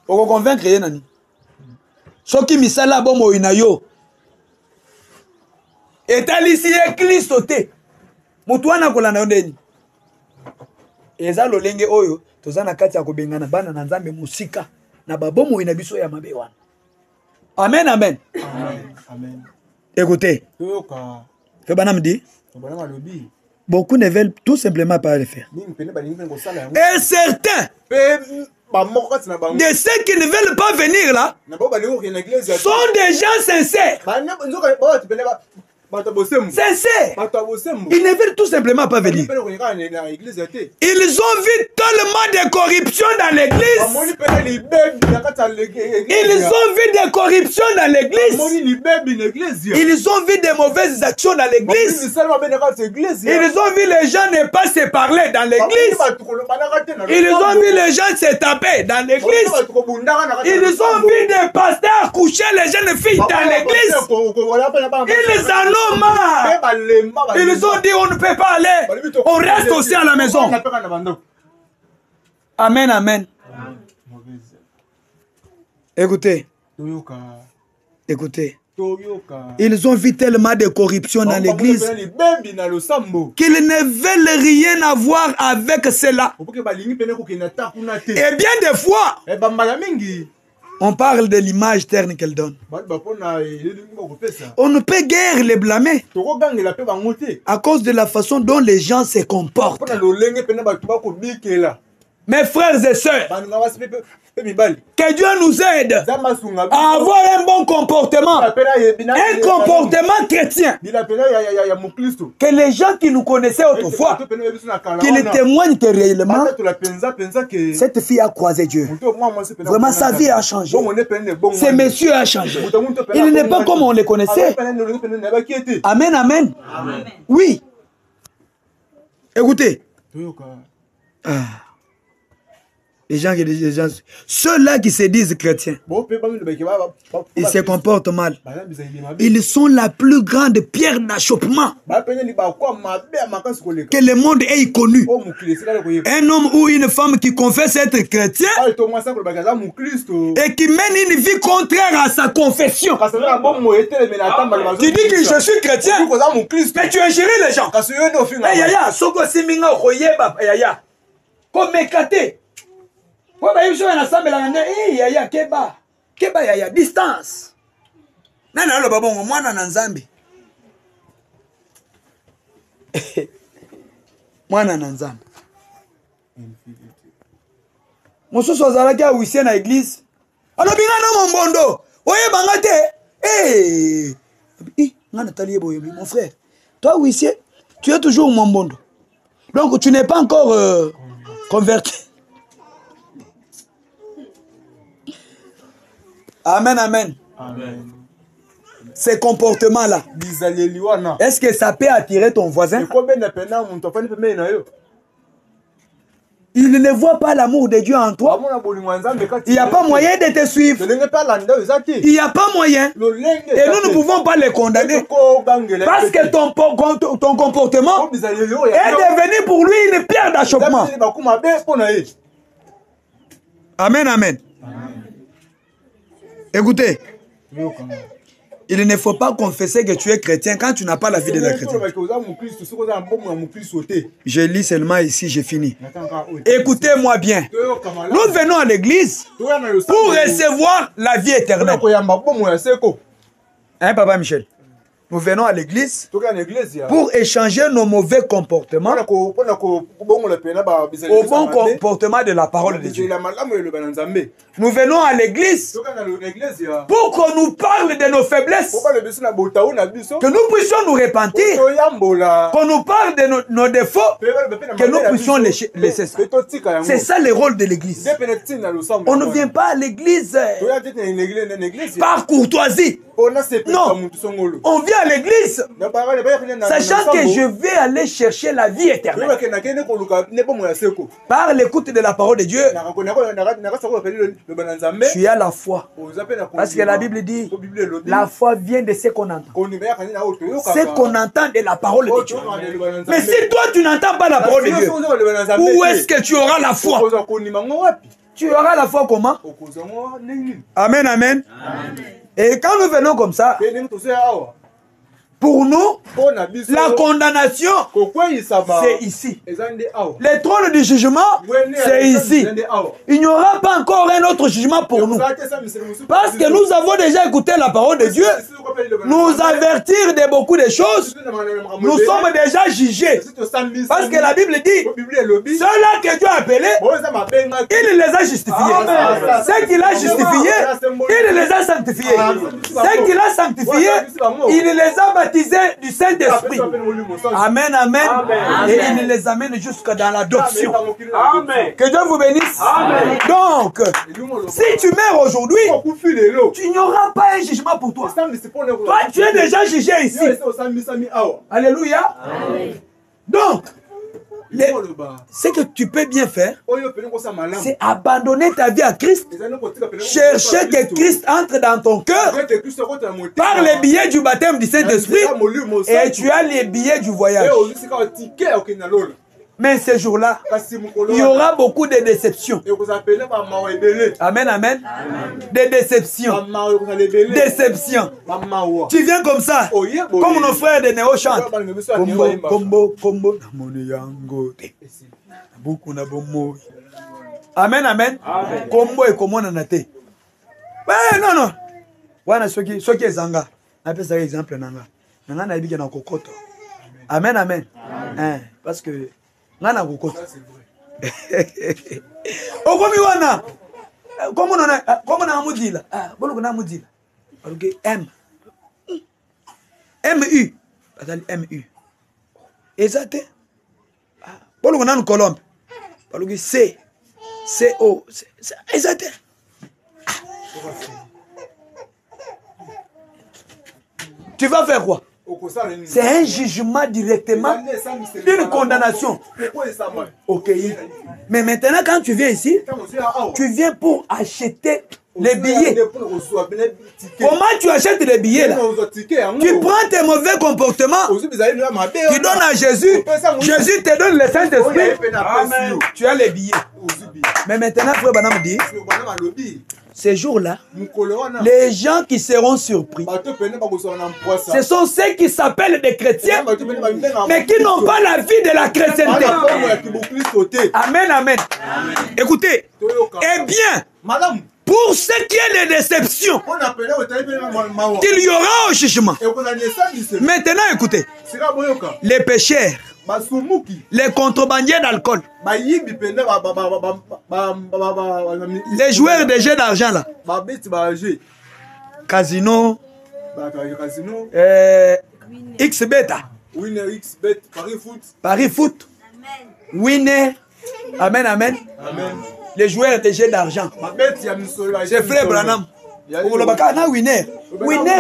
on convaincre nani soki misala bomo inayo etalisi Kristo te mutu wana kolanda ndeni eza lolenge oyo tozana kati ya kobengana bana na Nzambe musika na babomo ina biso ya mabe wana. Amen, amen. Amen. Écoutez, que Branham dit, beaucoup ne veulent tout simplement pas le faire. Et certains de ceux qui ne veulent pas venir là sont des gens sincères. Sincères. Ils ne veulent tout simplement pas venir. Ils ont vu tellement de corruption dans l'église. Ils ont vu des corruptions dans l'église. Ils ont vu des mauvaises actions dans l'église. Ils ont vu les gens ne pas se parler dans l'église. Ils ont vu les gens se taper dans l'église. Ils ont vu des pasteurs coucher les jeunes filles dans l'église. Ils en ont marre. Ils ont dit on ne peut pas aller. On reste aussi à la maison. Amen, amen. Écoutez. Écoutez. Ils ont vu tellement de corruption dans l'église qu'ils ne veulent rien avoir avec cela. Et bien des fois, On parle de l'image terne qu'elle donne. On ne peut guère les blâmer à cause de la façon dont les gens se comportent. Mes frères et sœurs, que Dieu nous aide à avoir un bon comportement, un comportement chrétien. Que les gens qui nous connaissaient autrefois, qu'ils témoignent que réellement, cette fille a croisé Dieu. Vraiment, sa vie a changé. Ce monsieur a changé. Il n'est pas comme on le connaissait. Amen, amen. Oui. Écoutez. Les gens, ceux-là qui se disent chrétiens, ils se comportent mal. Ils sont la plus grande pierre d'achoppement que le monde ait connue. Un homme ou une femme qui confesse être chrétien et qui mène une vie contraire à sa confession. Tu dis que je suis chrétien, mais tu ingéries les gens. Comme éclaté. Distance. Nana lo babongo mwana na nzambe. Mwana na nzambe. Mosusu azalaki awisie na église. Alobi nga na mombondo. Oye bangate. Ngana tali boye mon frère. Toi wisie, tu es toujours mombondo. Donc tu n'es pas encore converti. Amen, amen. Amen. Ces comportements-là, est-ce que ça peut attirer ton voisin? Il ne voit pas l'amour de Dieu en toi. Il n'y a pas moyen de te suivre. Il n'y a pas moyen. Et nous ne pouvons pas les condamner. Parce que ton comportement est devenu pour lui une pierre d'achoppement. Amen, amen. Écoutez, il ne faut pas confesser que tu es chrétien quand tu n'as pas la vie de la chrétienne. Je lis seulement ici, j'ai fini. Écoutez-moi bien. Nous venons à l'église pour recevoir la vie éternelle. Hein, Papa Michel? Nous venons à l'église pour échanger nos mauvais comportements au bon comportement de la parole de Dieu. Nous venons à l'église pour qu'on nous parle de nos faiblesses, que nous puissions nous repentir, qu'on nous parle de nos défauts, que nous puissions laisser ça. C'est ça le rôle de l'église. On ne vient pas à l'église par courtoisie. Non, on vient à l'église sachant que je vais aller chercher la vie éternelle par l'écoute de la parole de Dieu. Tu as la foi, parce que la Bible dit la foi vient de ce qu'on entend, ce qu'on entend de la parole de Dieu. Mais si toi tu n'entends pas la parole de Dieu, où est-ce que tu auras la foi? Tu auras la foi comment? Amen, amen. Et quand nous venons comme ça, pour nous, la condamnation, c'est ici. Le trône du jugement, c'est ici. Il n'y aura pas encore un autre jugement pour nous. Parce que nous avons déjà écouté la parole de Dieu, nous avertir de beaucoup de choses. Nous sommes déjà jugés. Parce que la Bible dit, ceux-là que Dieu a appelés, il les a justifiés. Ceux qu'il a justifiés, il les a sanctifiés. Ceux qu'il a sanctifiés, il les a baptisés du Saint-Esprit. Amen, amen. Et il les amène jusque dans l'adoption. Que Dieu vous bénisse. Amen. Donc, si tu meurs aujourd'hui, tu n'auras pas un jugement pour toi. Toi, tu es déjà jugé ici. Alléluia. Amen. Donc, ce que tu peux bien faire, c'est abandonner ta vie à Christ, chercher que Christ entre dans ton cœur par les billets du baptême du Saint-Esprit, et tu as les billets du voyage. Mais ce jour-là, il y aura beaucoup de déceptions. Amen, amen. Des déceptions. Déceptions. Tu viens comme ça, comme nos frères de Néo chantent. Combo, combo, Amen, amen. Combo et comment on a été. Non, non. Wana soki ezanga. Appelle ça exemple nanga. Nanga na ibike na kokoto. Amen, amen. Parce que nanga na kokoto. Ça c'est vrai. Okomi wana. Comment on a mudila? Bon on a mudila. OK, M. MU. Attends, MU. Exact. Bon on a une colombe. OK, C. CO. Exact. Tu vas faire quoi? C'est un jugement directement, une condamnation. Ok. Mais maintenant, quand tu viens ici, tu viens pour acheter les billets. Comment tu achètes les billets là? Tu prends tes mauvais comportements, tu donnes à Jésus, Jésus te donne le Saint-Esprit, tu as les billets. Mais maintenant, frère Banam dit, ces jours-là, les gens qui seront surpris, ce sont ceux qui s'appellent des chrétiens, mais qui n'ont pas la vie de la chrétienté. Amen, amen. Écoutez, eh bien, pour ce qui est des déceptions, qu'il y aura au jugement. Maintenant, écoutez, les pécheurs, les contrebandiers d'alcool, les joueurs de jeux d'argent là, casino, XBeta, Paris Foot, Winner, amen, amen, les joueurs de jeux d'argent, c'est frère Branham. Winner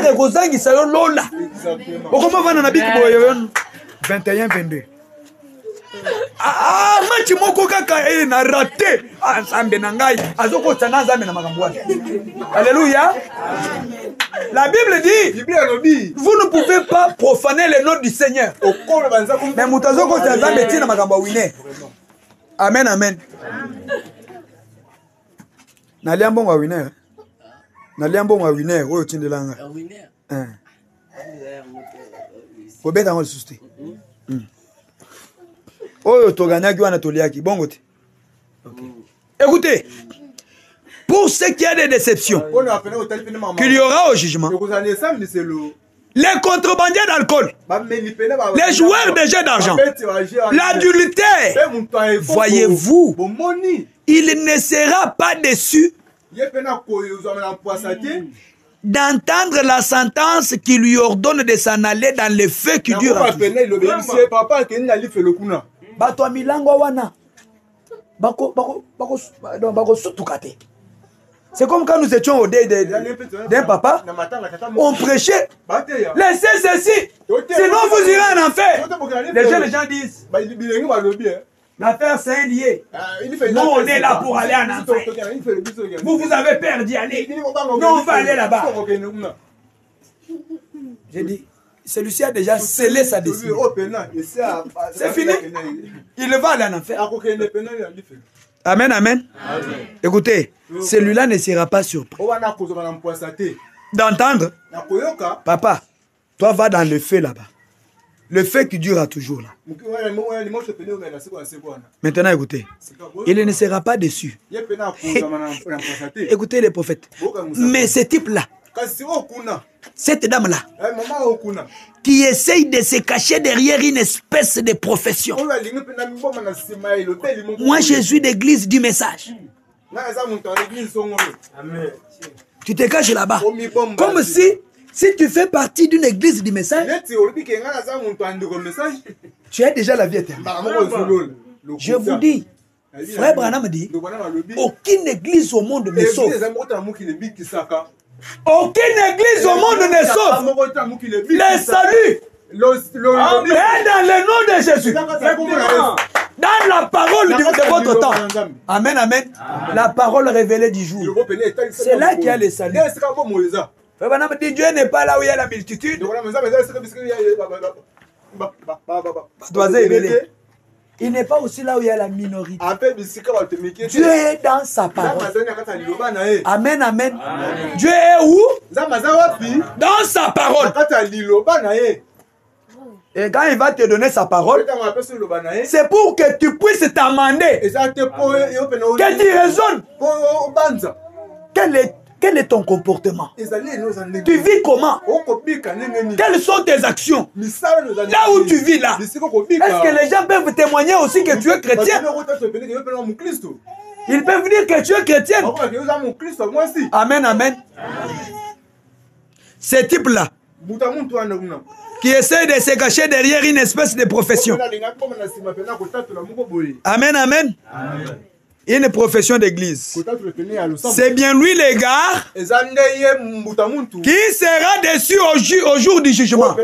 est Rosangi Lola. Comment va na biki boyo 21-22. Match moko kaka na raté. Nzambe na ngai azoko tsana nzambe na makambo wana. Alléluia. La Bible dit, vous ne pouvez pas profaner le nom du Seigneur. Mais mutazoko tsana nzambe tina makambo Winner. Amen, amen. Naliambo wa Winner. Naliambo wa Winner oyo tindelanga. Winner. Kobeta ngo suste. Oyo toganyaki wana toliaki bongo te. Écoutez, pour ce qui est des déceptions qu'il y aura au jugement, les contrebandiers d'alcool, les joueurs de jeux d'argent, l'adultère, voyez-vous, il ne sera pas déçu d'entendre la sentence qui lui ordonne de s'en aller dans le feu qui dure. C'est comme quand nous étions au dé d'un papa, on prêchait, laissez ceci, sinon vous irez en enfer. Les gens disent, l'affaire c'est lié. Nous on est là pour aller en enfer. Vous avez peur d'y aller. Nous on va aller là-bas. J'ai dit, celui-ci a déjà scellé sa décision. C'est fini. Il va aller en enfer. Amen, amen. Écoutez, celui-là ne sera pas surpris d'entendre, papa, toi va dans le feu là-bas. Le feu qui durera toujours là. Maintenant, écoutez, il ne sera pas déçu. Écoutez les prophètes. Mais ce type-là, cette dame-là, qui essaye de se cacher derrière une espèce de profession. Moi, je suis d'église du message. Tu te caches là-bas. Comme si tu fais partie d'une église du message, tu as déjà la vie éternelle. Je vous dis, frère Branham dit, aucune église au monde ne sauve. Aucune église au monde ne sauve. Les saluts. Et dans le nom de Jésus. Dans la parole de votre temps. Amen, amen. La parole révélée du jour. C'est là qu'il y a les saluts. Dieu n'est pas là où il y a la multitude. Il n'est pas aussi là où il y a la minorité. Dieu est dans sa parole. Amen, amen. Dieu est où? Dans sa parole. Et quand il va te donner sa parole, c'est pour que tu puisses t'amender. Que tu raisonnes. Quel est ton comportement? Tu vis comment? Quelles sont tes actions? Là où tu vis là. Est-ce que les gens peuvent témoigner aussi que tu es chrétien? Ils peuvent dire que tu es chrétien. Amen, amen. Ces types-là qui essaient de se cacher derrière une espèce de profession. Amen, amen. Une profession d'église. C'est bien lui, les gars, qui sera déçu au jour du jugement.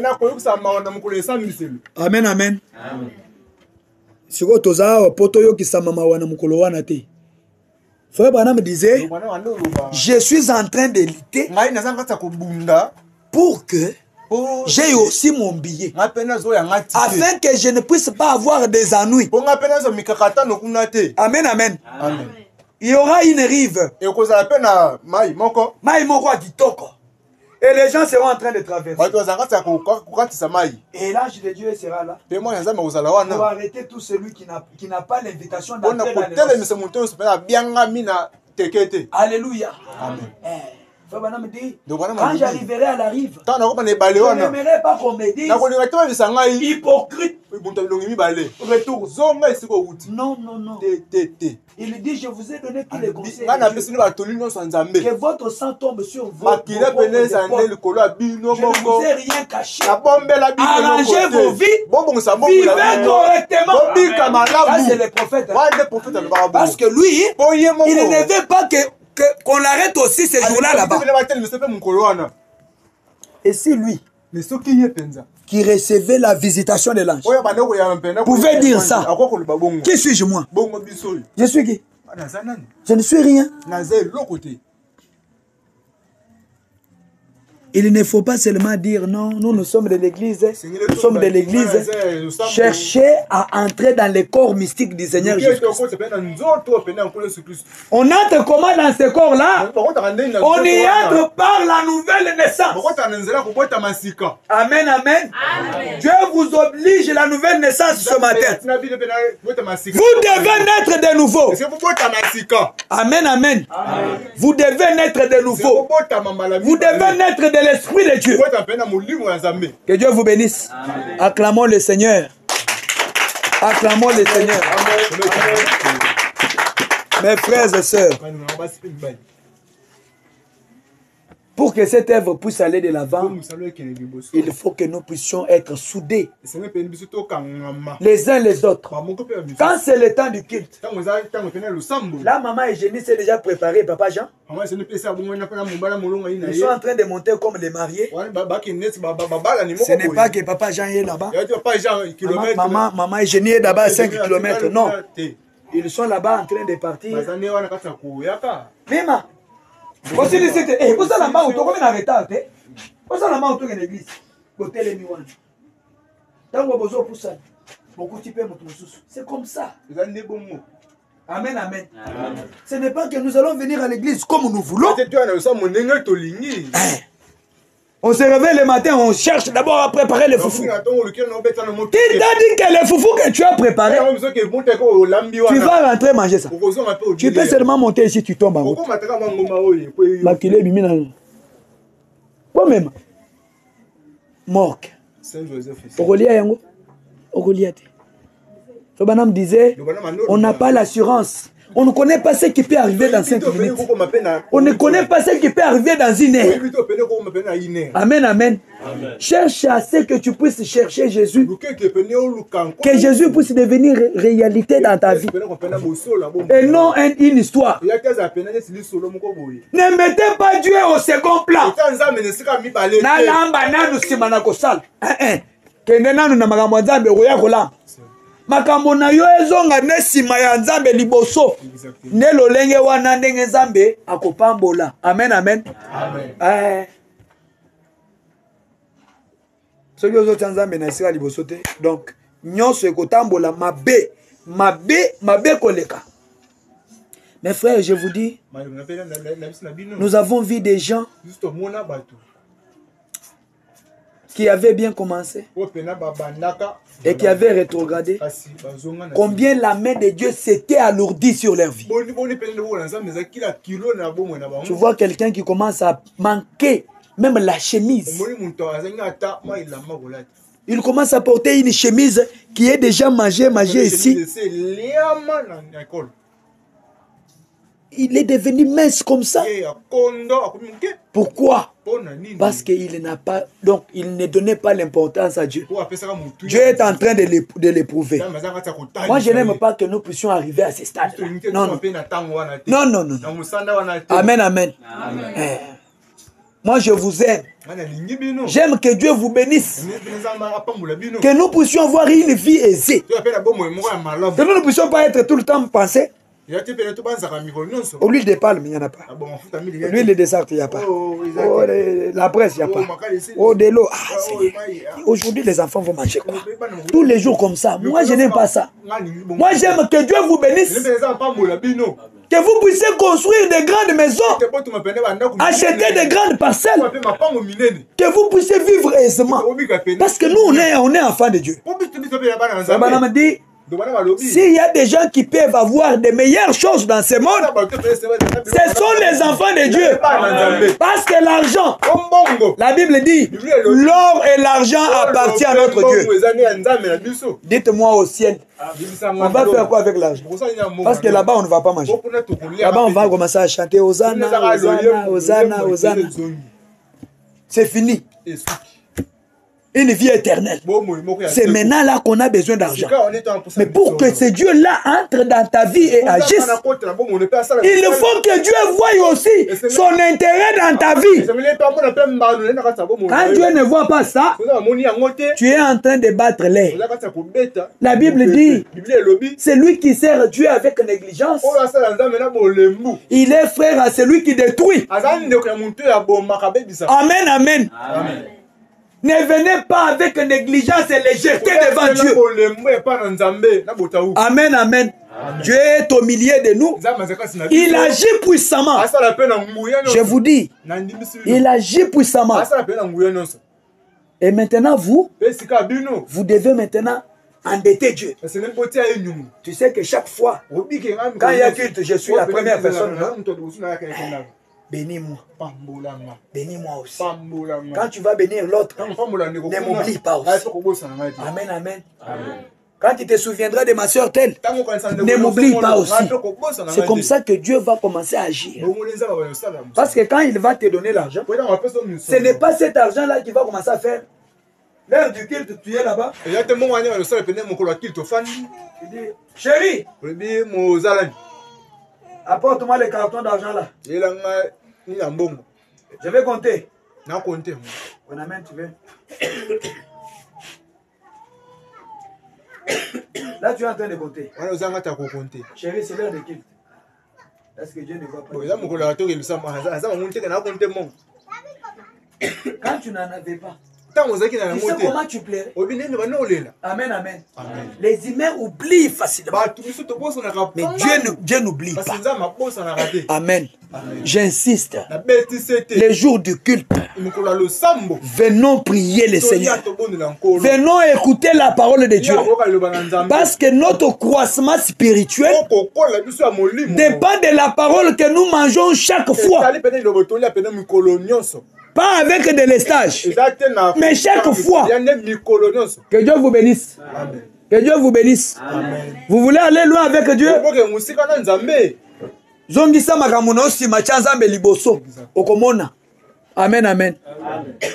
Amen, amen. Frère Branham disait, je suis en train de lutter pour que j'ai aussi mon billet, afin que je ne puisse pas avoir des ennuis. Amen, amen. Il y aura une rive. Et les gens seront en train de traverser. Et l'ange de Dieu sera là pour arrêter tout celui qui n'a pas l'invitation d'entrer dans les noces. Alléluia. Amen. Quand j'arriverai à la rive, je n'aimerais pas qu'on me dise hypocrite. Retour. Non, non, non. Il dit, je vous ai donné tous les conseils que votre sang tombe sur vous. Je ne vous ai rien caché. Arrangez vos vies. Vivez correctement. Ça, c'est le prophète. Parce que lui, il ne veut pas qu'on arrête aussi ces jours-là là-bas. Et si lui, qui recevait la visitation de l'ange, pouvait dire ça, qui suis-je moi? Je suis qui? Je ne suis rien. Il ne faut pas seulement dire non, nous sommes de l'église, nous sommes de l'église. Cherchez à entrer dans le corps mystique du Seigneur Jésus. On entre comment dans ce corps-là? On y entre par la nouvelle naissance. Amen, amen. Dieu vous oblige la nouvelle naissance ce matin. Vous devez naître de nouveau. Amen, amen. Vous devez naître de nouveau. Vous devez naître de l'Esprit de Dieu. Que Dieu vous bénisse. Amen. Acclamons le Seigneur. Acclamons le Seigneur. Mes frères et sœurs, pour que cette œuvre puisse aller de l'avant, il faut que nous puissions être soudés les uns les autres. Quand c'est le temps du culte, là, maman Eugénie s'est déjà préparée, papa Jean. Ils sont en train de monter comme les mariés. Ce n'est pas que papa Jean est là-bas. Maman Eugénie est là-bas à 5 km. Non. Ils sont là-bas en train de partir. Même. Vous savez, c'est comme ça. Amen, amen. Ce n'est pas que nous allons venir à l'église comme nous voulons. On se réveille le matin, on cherche d'abord à préparer les foufous. Qui t'a dit que les foufous que tu as préparés, tu vas rentrer manger ça. Tu peux seulement monter ici, tu tombes en route. Moi-même. Morque. Sobanam disait, on n'a pas l'assurance. On ne connaît pas ce qui peut arriver dans 5 minutes. On ne connaît pas ce qui peut arriver dans une heure. Amen, amen. Cherche à ce que tu puisses chercher Jésus. Que Jésus puisse devenir réalité dans ta vie. Et non une histoire. Ne mettez pas Dieu au second plan. Makambo na yo ezonga ne sima ya Nzambe liboso ne lolenge wana ndenge Nzambe akopambola. Amen, amen. Amen. Soki ozo Nzambe na sira liboso te. Donc nyonso ekotambola mabe koleka. Mes frères, je vous dis, nous avons vu des gens qui avait bien commencé et qui avait rétrogradé, combien la main de Dieu s'était alourdie sur leur vie. Tu vois quelqu'un qui commence à manquer même la chemise. Il commence à porter une chemise qui est déjà mangée ici. Il est devenu mince comme ça. Pourquoi? Parce qu'il n'a pas, donc il ne donnait pas l'importance à Dieu. Dieu est en train de l'éprouver. Moi, je n'aime pas que nous puissions arriver à ce stade. Non, non. Non. Amen, amen. Moi, je vous aime. J'aime que Dieu vous bénisse. Que nous puissions avoir une vie aisée. Que nous ne puissions pas être tout le temps pensés. Au l'huile de palme, il n'y en a pas. L'huile de sartre, il n'y a pas. La presse, il n'y a pas. De l'eau. Aujourd'hui, les enfants vont manger quoi? Tous les jours comme ça. Moi, je n'aime pas ça. Moi, j'aime que Dieu vous bénisse. Que vous puissiez construire de grandes maisons, acheter de grandes parcelles, que vous puissiez vivre aisément. Parce que nous, on est enfants de Dieu. Ça dit, s'il y a des gens qui peuvent avoir de meilleures choses dans ce monde, ce sont les enfants de Dieu. Parce que l'argent, la Bible dit, l'or et l'argent appartiennent à notre Dieu. Dites-moi au ciel, on va faire quoi avec l'argent? Parce que là-bas, on ne va pas manger. Là-bas, on va commencer à chanter Hosanna, Hosanna, Hosanna, Hosanna. C'est fini. Une vie éternelle. C'est maintenant là qu'on a besoin d'argent. Mais pour que ce Dieu-là entre dans ta vie et agisse, il faut que Dieu voie aussi son intérêt dans ta vie. Quand Dieu ne voit pas ça, tu es en train de battre l'air. La Bible dit, c'est lui qui sert Dieu avec négligence. Il est frère à celui qui détruit. Amen, amen. Ne venez pas avec négligence et légèreté devant Dieu. Amen, amen. Dieu est au milieu de nous. Il agit puissamment. Je vous dis, il agit puissamment. Et maintenant, vous devez maintenant endetter Dieu. Tu sais que chaque fois, quand il y a culte, je suis la première personne. Bénis-moi. Bénis-moi aussi. Quand tu vas bénir l'autre, ne m'oublie pas aussi. Amen, amen. Quand tu te souviendras de ma soeur telle, ne m'oublie pas aussi. C'est comme ça que Dieu va commencer à agir. Parce que quand il va te donner l'argent, ce n'est pas cet argent-là qui va commencer à faire. L'heure du culte, tu es là-bas. Chérie, apporte-moi les cartons d'argent là. Je vais compter. On amène, tu veux. Là, tu es en train de compter. Chérie, c'est l'heure de culte. Est-ce que Dieu ne voit pas? Quand tu n'en avais pas, tu sais comment tu plairais? Amen, amen. Les humains oublient facilement. Mais Dieu n'oublie pas. Amen. J'insiste. Les jours du culte, venons prier le Seigneur. Venons écouter la parole de Dieu. Parce que notre croissement spirituel dépend de la parole que nous mangeons chaque fois. Pas avec de l'estage, mais chaque fois. Que Dieu vous bénisse. Que Dieu vous bénisse. Vous voulez aller loin avec Dieu? Zongisa makamuna osima chanzambe liboso okomona. Amen, amen.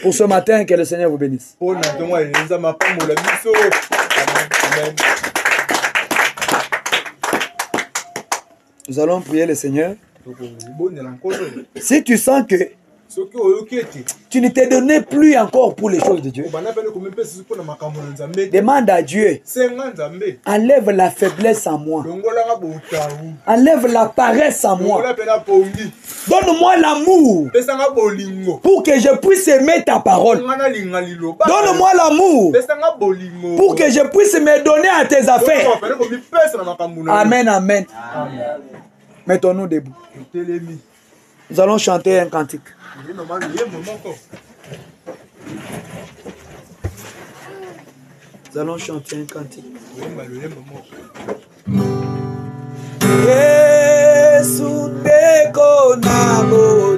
Pour ce matin, que le Seigneur vous bénisse. Nous allons prier le Seigneur. Si tu sens que tu ne te donnais plus encore pour les choses de Dieu, demande à Dieu, enlève la faiblesse en moi, enlève la paresse en moi, donne-moi l'amour pour que je puisse aimer ta parole, donne-moi l'amour pour que je puisse me donner à tes affaires. Amen, amen. Mettons-nous debout. Nous allons chanter un cantique. Nous allons chanter un cantique. Yesu ndeko nabo